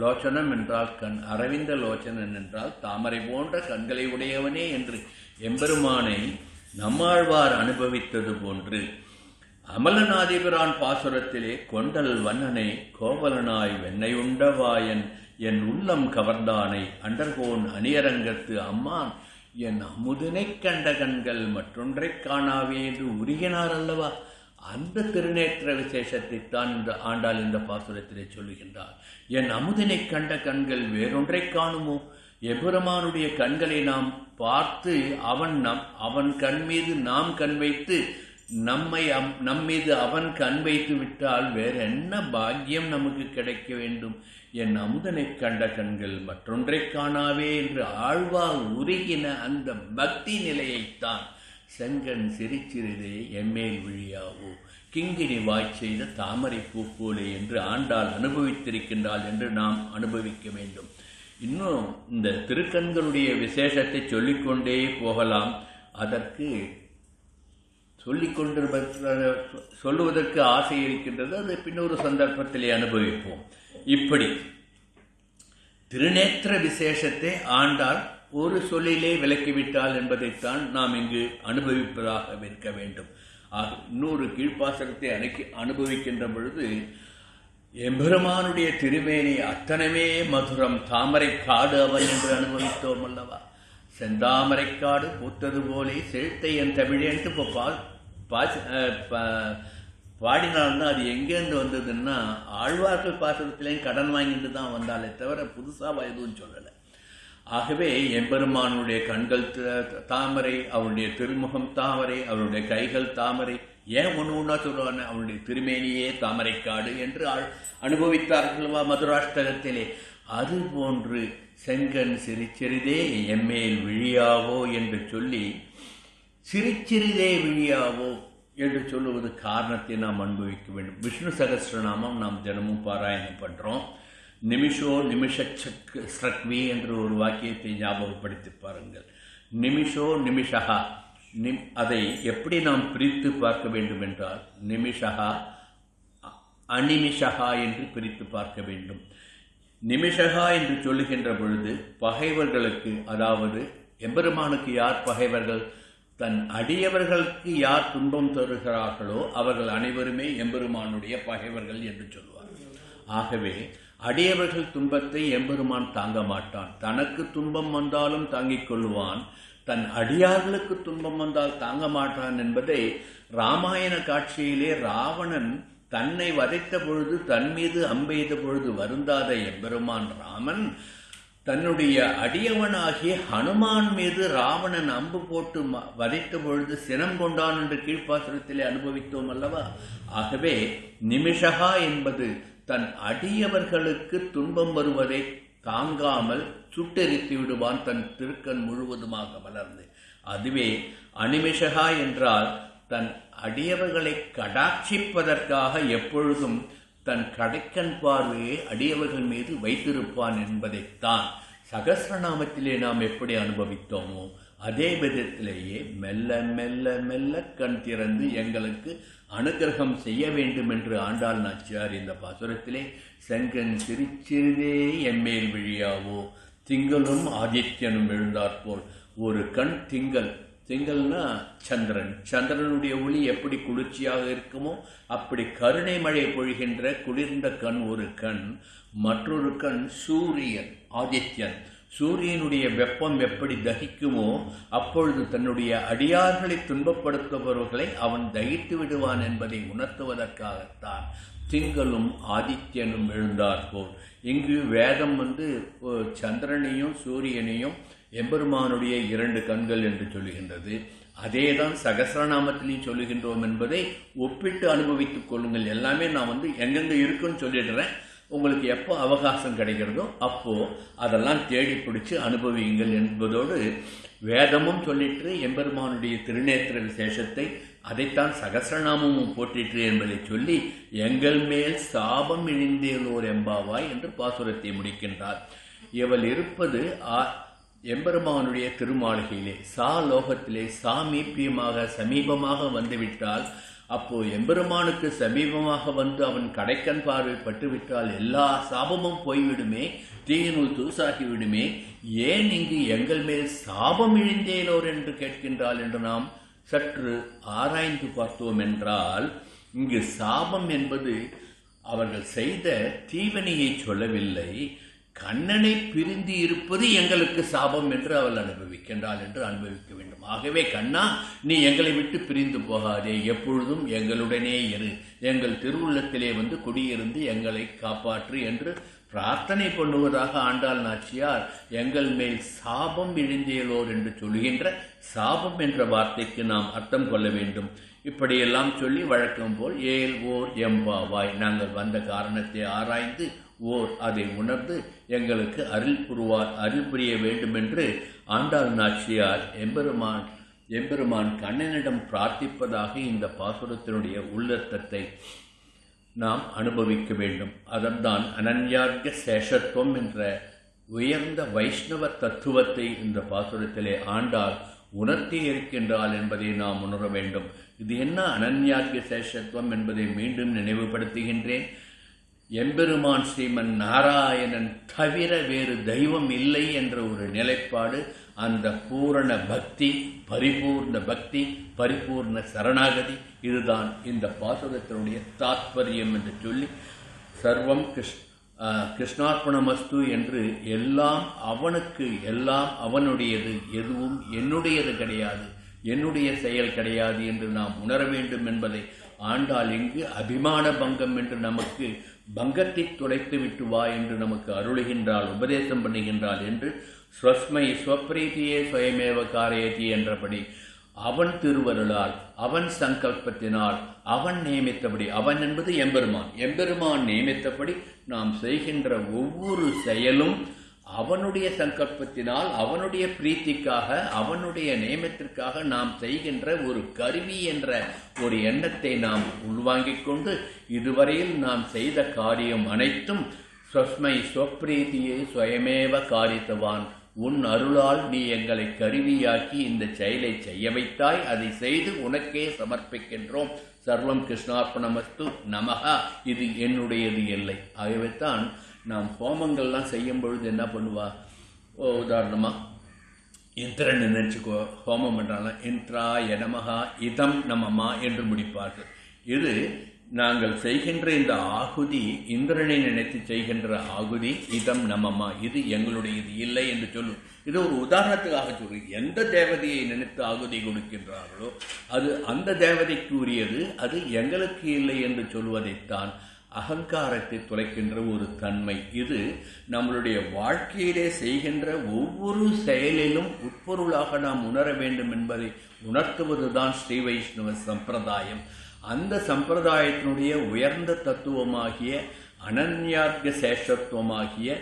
லோச்சனம் என்றால் கண், அரவிந்த லோச்சனன் என்றால் தாமரை போன்ற கண்களை உடையவனே என்று எம்பெருமானை நம்மாழ்வார் அனுபவித்தது போன்று அமலநாதிபிரான் பாசுரத்திலே கொண்டல் வண்ணனை கோவலனாய் வெண்ணையுண்டவாயன் என் உள்ளம் கவர்ந்தானை அண்டர்கோன் அணியரங்கத்து அம்மான் என் அமுதனைக் கண்ட கண்கள் மற்றொன்றை காணாவே என்று உருகினார் அல்லவா. அந்த திருநேத்திர விசேஷத்தை தான் இந்த ஆண்டாள் இந்த பாசுரத்திலே சொல்லுகின்றார். என் அமுதனை கண்ட கண்கள் வேறொன்றை காணுமோ? எபெருமானுடைய கண்களை நாம் பார்த்து அவன் கண் மீது நாம் கண் வைத்து நம்மீது அவன் கண் வைத்து விட்டால் வேற என்ன பாக்கியம் நமக்கு கிடைக்க வேண்டும்? என் அமுதனை கண்ட கண்கள் மற்றொன்றை காணாவே என்று ஆழ்வார் உருகின அந்த பக்தி நிலையைத்தான் செங்கன் சிரிச்சிறிதே எம்மேல் விழியாவோ கிங்கிணி வாய் செய்த தாமரை பூ போலே என்று ஆண்டாள் அனுபவித்திருக்கின்றாள் என்று நாம் அனுபவிக்க வேண்டும். இன்னும் இந்த திருக்கண்களுடைய விசேஷத்தை சொல்லிக்கொண்டே போகலாம். அதற்கு சொல்லுவதற்கு ஆசை இருக்கின்றது. அது பின்னொரு சந்தர்ப்பத்திலே அனுபவிப்போம். இப்படி திருநேத்திர விசேஷத்தை ஆண்டாள் ஒரு சொல்லிலே விளக்கிவிட்டாள் என்பதைத்தான் நாம் இங்கு அனுபவிப்பதாக இருக்க வேண்டும். இன்னொரு கீழ்ப்பாசனத்தை அனுபவிக்கின்ற பொழுது எம்பெருமானுடைய திருமேனி அத்தனமே மதுரம் தாமரை காடு அவன் என்று அனுபவித்தோம் அல்லவா. செந்தாமரைக்காடு பூத்தது போலே செழித்தை என் தமிழேன்ட்டு இப்போ பாடினால்தான் அது எங்கேருந்து வந்ததுன்னா ஆழ்வார்கள் பாசுரத்திலேயும் கடன் வாங்கிட்டு தான் வந்தாலே தவிர புதுசாக எதுவும் சொல்லலை. ஆகவே எம்பெருமானுடைய கண்கள் தாமரை, அவருடைய திருமுகம் தாமரை, அவருடைய கைகள் தாமரை, ஏன் ஒன்று சொல்லுவாங்க அவருடைய திருமேனியே தாமரைக்காடு என்று அனுபவித்தார்கள்வா மதுராஷ்டகத்திலே. அதுபோன்று செங்கன் சிரிச்சிறிதே எம்மேல் விழியாவோ என்று சொல்லி சிரிச்சிறிதே விழியாவோ என்று சொல்லுவது காரணத்தை நாம் அனுபவிக்க வேண்டும். விஷ்ணு சகஸ்ரநாமம் நாம் தினமும் பாராயணம் பண்ணுறோம். நிமிஷோ நிமிஷ ஸ்ரக்வி என்ற ஒரு வாக்கியத்தை ஞாபகப்படுத்தி பாருங்கள். நிமிஷோ நிமிஷா, அதை எப்படி நாம் பிரித்து பார்க்க வேண்டும் என்றால் நிமிஷா அநிமிஷா என்று பிரித்து பார்க்க வேண்டும். நிமிஷகா என்று சொல்லுகின்ற பொழுது பகைவர்களுக்கு, அதாவது எம்பெருமானுக்கு யார் பகைவர்கள், தன் அடியவர்களுக்கு யார் துன்பம் தருகிறார்களோ அவர்கள் அனைவருமே எம்பெருமானுடைய பகைவர்கள் என்று சொல்வார். ஆகவே அடியவர்கள் துன்பத்தை எம்பெருமான் தாங்க மாட்டான். தனக்கு துன்பம் வந்தாலும் தாங்கிக் கொள்வான், தன் அடியார்களுக்கு துன்பம் வந்தால் தாங்க மாட்டான் என்பதை ராமாயண காட்சியிலே ராவணன் தன்னை வதைத்த பொழுது, தன் மீது அம்பெய்த பொழுது வருந்தாத எம்பெருமான் ராமன் தன்னுடைய அடியவனாகிய ஹனுமான் மீது ராவணன் அம்பு போட்டு வதைத்த பொழுது சினம் கொண்டான் என்று கீழ்ப்பாசுரத்திலே அனுபவித்தோம் அல்லவா? ஆகவே நிமிஷகா என்பது தன் அடியவர்களுக்கு துன்பம் வருவதை தாங்காமல் சுட்டெரித்து விடுவான் தன் திருக்கண் முழுவதுமாக வளர்ந்து. அதுவே அனிமிஷகா என்றால் தன் அடியவர்களை கடாட்சிப்பதற்காக எப்பொழுதும் தன் கடைக்கண் பார்வையை அடியவர்கள் மீது வைத்திருப்பான் என்பதைத்தான் சகஸ்ரநாமத்திலே நாம் எப்படி அனுபவித்தோமோ அதே விதத்திலேயே மெல்ல மெல்ல மெல்ல கண் திறந்து எங்களுக்கு அனுகிரகம் செய்ய வேண்டும் என்று ஆண்டாள் நாச்சியார் இந்த பாசுரத்திலே செங்கன் சிரிச்சிறிதே எம்மேல் விழியாவோ திங்களும் ஆதித்யனும் எழுந்தாற்போல். ஒரு கண் திங்கள், திங்கள்னா சந்திரன், சந்திரனுடைய ஒளி எப்படி குளிர்ச்சியாக இருக்குமோ அப்படி கருணை மழை பொழிகின்ற குளிர்ந்த கண் ஒரு கண். மற்றொரு கண் சூரியன் ஆதித்யன், சூரியனுடைய வெப்பம் எப்படி தகிக்குமோ அப்பொழுது தன்னுடைய அடியார்களை துன்பப்படுத்துபவர்களை அவன் தகித்து விடுவான் என்பதை உணர்த்துவதற்காகத்தான் திங்களும் ஆதித்யனும் எழுந்தாற்போல். இங்கு வேதம் சந்திரனையும் சூரியனையும் எம்பெருமானுடைய இரண்டு கண்கள் என்று சொல்லுகின்றது. அதேதான் சகஸ்ரநாமத்திலையும் சொல்லுகின்றோம் என்பதை ஒப்பிட்டு அனுபவித்துக் கொள்ளுங்கள். எல்லாமே நான் எங்கெங்க இருக்குன்னு சொல்லிடுறேன். உங்களுக்கு எப்போ அவகாசம் கிடைக்கிறதோ அப்போ அதெல்லாம் தேடி பிடிச்சு அனுபவியுங்கள் என்பதோடு வேதமும் சொல்லிட்டு எம்பெருமானுடைய திருநேத்திர விசேஷத்தை அதைத்தான் சகஸ்ரநாமமும் போற்றிற்று என்பதை சொல்லி எங்கள் மேல் சாபம் இழிந்தேலோர் எம்பாவாய் என்று பாசுரத்தை முடிக்கின்றார். இவள் இருப்பது எம்பெருமானுடைய திருமாளிகையிலே லோகத்திலே சாமீபியமாக சமீபமாக வந்துவிட்டால், அப்போ எம்பெருமானுக்கு சமீபமாக வந்து அவன் கடைக்கண் பார்வை பட்டுவிட்டால் எல்லா சாபமும் போய்விடுமே, தீயினுள் தூசாகிவிடுமே. ஏன் இங்கு எங்கள் மேல் சாபம் இழிந்தேலோர் என்று கேட்கின்றாள் என்று நாம் சற்று ஆராய்ந்து பார்த்தோம் என்றால், இங்கு சாபம் என்பது அவர்கள் செய்த தீவனையை சொல்லவில்லை, கண்ணனை பிரிந்து இருப்பது எங்களுக்கு சாபம் என்று அவள் அனுபவிக்கின்றாள் என்று அனுபவிக்க வேண்டும். ஆகவே கண்ணா, நீ எங்களை விட்டு பிரிந்து போகாதே, எப்பொழுதும் எங்களுடனே இரு, எங்கள் திருவுள்ளத்திலே குடியிருந்து எங்களை காப்பாற்று என்று பிரார்த்தனை பண்ணுவதாக ஆண்டாள் நாச்சியார் எங்கள் மேல் சாபம் இழிந்தேலோர் என்று சொல்கின்ற சாபம் என்ற வார்த்தைக்கு நாம் அர்த்தம் கொள்ள வேண்டும். இப்படியெல்லாம் சொல்லி வழக்கம் போல் ஏல் ஓர் எம்பாவாய், நாங்கள் வந்த காரணத்தை ஆராய்ந்து ஓர் அதை உணர்ந்து எங்களுக்கு அருள் புரிய வேண்டும் என்று ஆண்டாள் நாச்சியார் எம்பெருமான் கண்ணனிடம் பிரார்த்திப்பதாக இந்த பாசுரத்தினுடைய உள்ளர்த்தத்தை நாம் அனுபவிக்க வேண்டும். அதன்தான் அனன்யார்க்க சேஷத்துவம் என்ற உயர்ந்த வைஷ்ணவ தத்துவத்தை இந்த பாசுரத்திலே ஆண்டாள் உணர்த்தி இருக்கின்றாள் என்பதை நாம் உணர வேண்டும். இது என்ன அனன்யார்க்க சேஷத்துவம் என்பதை மீண்டும் நினைவுபடுத்துகின்றேன். எம்பெருமான் ஸ்ரீமன் நாராயணன் தவிர வேறு தெய்வம் இல்லை என்ற ஒரு நிலைப்பாடு, அந்த பூரண பக்தி, பரிபூர்ண பக்தி, பரிபூர்ண சரணாகதி, இதுதான் இந்த பாசுரத்தினுடைய தாத்பரியம் என்று சொல்லி சர்வம் கிருஷ்ணார்ப்பணமஸ்து என்று எல்லாம் அவனுக்கு, எல்லாம் அவனுடையது, எதுவும் என்னுடையது கிடையாது, என்னுடைய செயல் கிடையாது என்று நாம் உணர வேண்டும் என்பதை ஆண்டாள் இங்கு அபிமான பங்கம் என்று நமக்கு பங்கத்தை துடைத்து விட்டு வா என்று நமக்கு அருளுகின்றாள், உபதேசம் பண்ணுகின்றாள் என்று ஸ்வஸ்மை ஸ்வப்ரீதியே ஸ்வயமேவ காரயதி என்றபடி அவன் திருவருளால், அவன் சங்கல்பத்தினால், அவன் நியமித்தபடி, அவன் என்பது எம்பெருமான், எம்பெருமான் நியமித்தபடி நாம் செய்கின்ற ஒவ்வொரு செயலும் அவனுடைய சங்கல்பத்தினால், அவனுடைய பிரீத்திக்காக, அவனுடைய நியமத்திற்காக நாம் செய்கின்ற ஒரு கருவி என்ற ஒரு எண்ணத்தை நாம் உள்வாங்கிக் கொண்டு இதுவரையில் நாம் செய்த காரியம் அனைத்தும் ஸ்வஸ்மை ஸ்வப்ரீதியை ஸ்வயமேவ காரித்தவான், உன் அருளால் நீ எங்களை கருவியாக்கி இந்த செயலை செய்ய வைத்தாய், அதை செய்து உனக்கே சமர்ப்பிக்கின்றோம். சர்வம் கிருஷ்ணார்ப்பணமஸ்து நமஹா. இது என்னுடையது இல்லை. ஆகவேத்தான் நாம் ஹோமங்கள்லாம் செய்யும் பொழுது என்ன பண்ணுவா, உதாரணமாக இந்திரன் நினைச்சுக்கோ, ஹோமம் பண்ணுறாங்க, இந்திரா எனமஹா இதம் நமமா என்று முடிப்பார்கள். இது நாங்கள் செய்கின்ற இந்த ஆகுதி, இந்திரனை நினைத்து செய்கின்ற ஆகுதி இதம் நமமா, இது எங்களுடையது இல்லை என்று சொல்லும். இது ஒரு உதாரணத்துக்காக சொல்றேன். எந்த தேவதையை நினைத்து ஆகுதி கொடுக்கின்றார்களோ அது அந்த தேவதைக்கு உரியது, அது எங்களுக்கு இல்லை என்று சொல்வதைத்தான் அகங்காரத்தை துளைக்கின்ற ஒரு தன்மை. இது நம்மளுடைய வாழ்க்கையிலே செய்கின்ற ஒவ்வொரு செயலிலும் உட்பொருளாக நாம் உணர வேண்டும் என்பதை உணர்த்துவதுதான் ஸ்ரீ வைஷ்ணவ சம்பிரதாயம். அந்த சம்பிரதாயத்தினுடைய உயர்ந்த தத்துவமாகிய அனன்யார்க்க சேஷத்துவமாகிய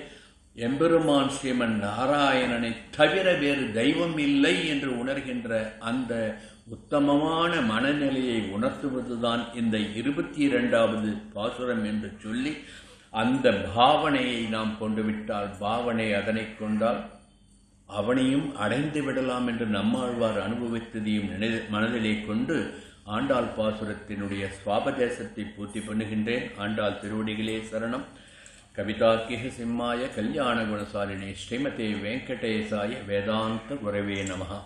எம்பெருமான் ஸ்ரீமன் நாராயணனை தவிர வேறு தெய்வம் இல்லை என்று உணர்கின்ற அந்த உத்தமமான மனநிலையை உணர்த்துவதுதான் இந்த 22வது பாசுரம் என்று சொல்லி, அந்த பாவனையை நாம் கொண்டு விட்டால், பாவனை அதனை கொண்டால் அவனையும் அடைந்து விடலாம் என்று நம்மாழ்வார் அனுபவித்ததையும் மனதிலே கொண்டு ஆண்டாள் பாசுரத்தினுடைய சுவாபதேசத்தை பூர்த்தி பண்ணுகின்றேன். ஆண்டாள் திருவடிகளே சரணம். கவிதார்க்கிக சிம்மாய கல்யாண குணசாலினி ஸ்ரீமதே வெங்கடேசாய வேதாந்த குரவே நமஹ.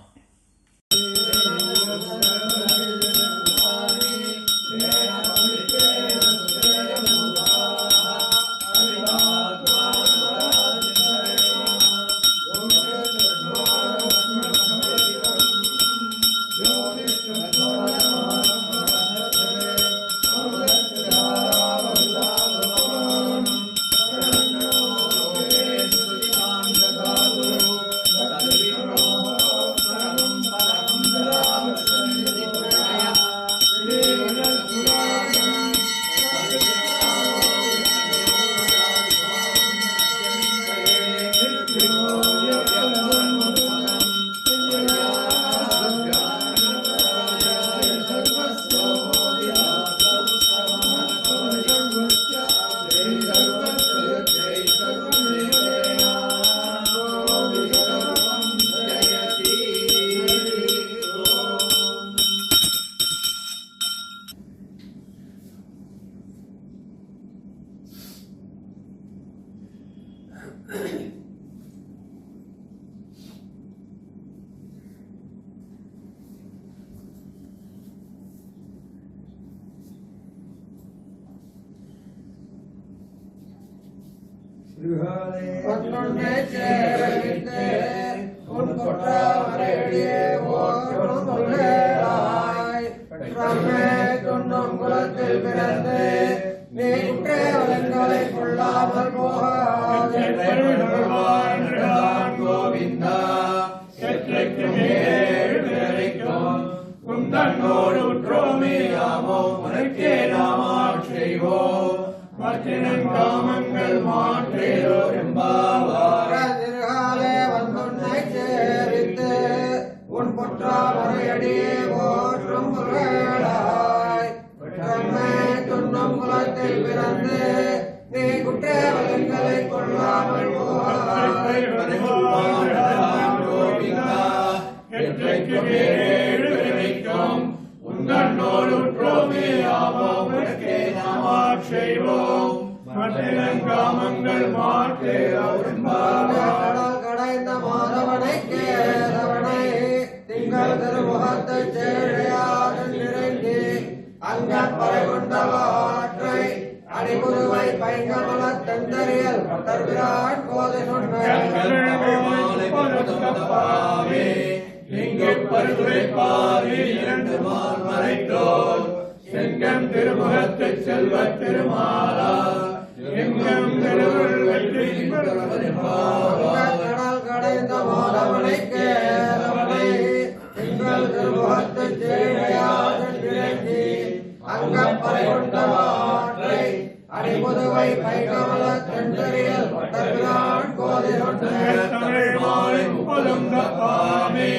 அடிமுதுவை பைகமல தந்தரியல் பட்டர்பிரான் தமிழ் மாலை முப்பதும் தப்பாமே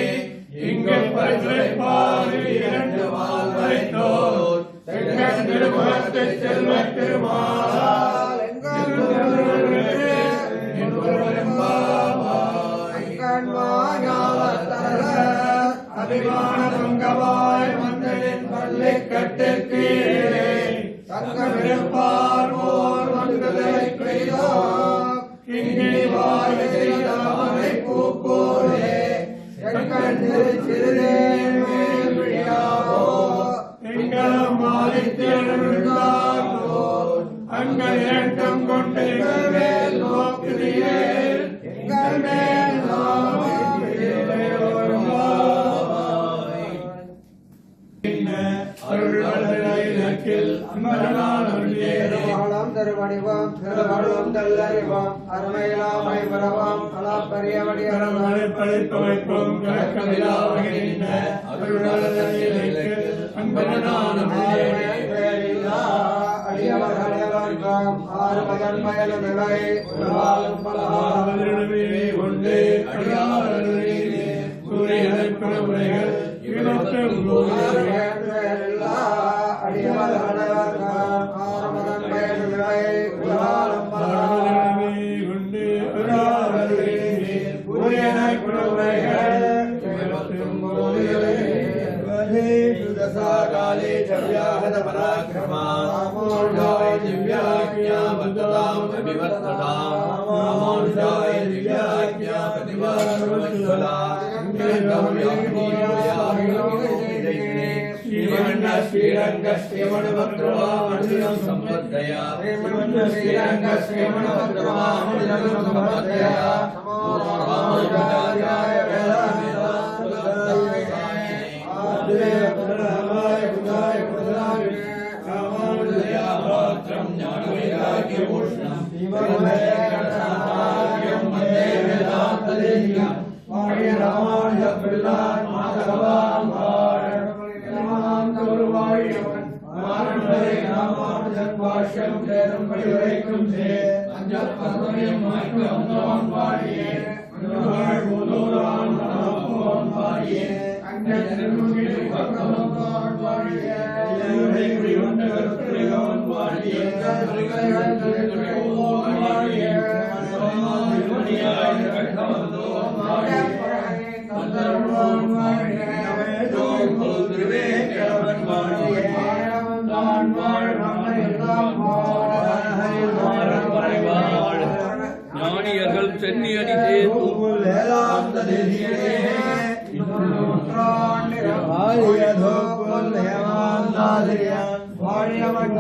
இங்கு பரிசுரைப்பார் இரண்டு மால் வரைத்தோர் செங்கன் திருமுகத்து செல்வ திருமாலால் அபிமான பங்கவாய் மன்னனின் பள்ளி கட்டு கீழே சங்கமிருப்பார் போர் மங்களை பெய்தோ கிங்கிணி வாய் செய்தாமரை பூப்போலே எங்கள் சிறுதேன் மேல் விழியாவோ எங்களும் மாலித்தேன் அங்கள் இரக்கம் கொண்டு எங்கள் மேல் நோக்குதியே எங்கள் மேல் திருவடிவாம் திருவள்ளும் தல்லறிவாம் அருமையிலாமை வரவாம் கலாப்பரியவடி அறமலை படைப்பமைப்பும் கலக்கமில்லாவகின்ற அடியவர்களேவர்காம் ஆறு மகன் மயலும் இவை உருவாலும் பலவாறுமே உண்டு அடியார்களே உரைகள் काले चव्याहत पराक्रमा रामानुजाय दिव्याज्ञा वदताम् अभिवर्तताम् रामानुजाय दिव्याज्ञा प्रतिभासवज्ज्वला श्रीरङ्गश्रीमणभद्रवामणिनं सम्पद्दया श्रीरङ्गश्रीमणभद्रवामणिनं सम्पद्दया रामानुजाय ஞானியர்கள் சென்னியடி வாழியவன்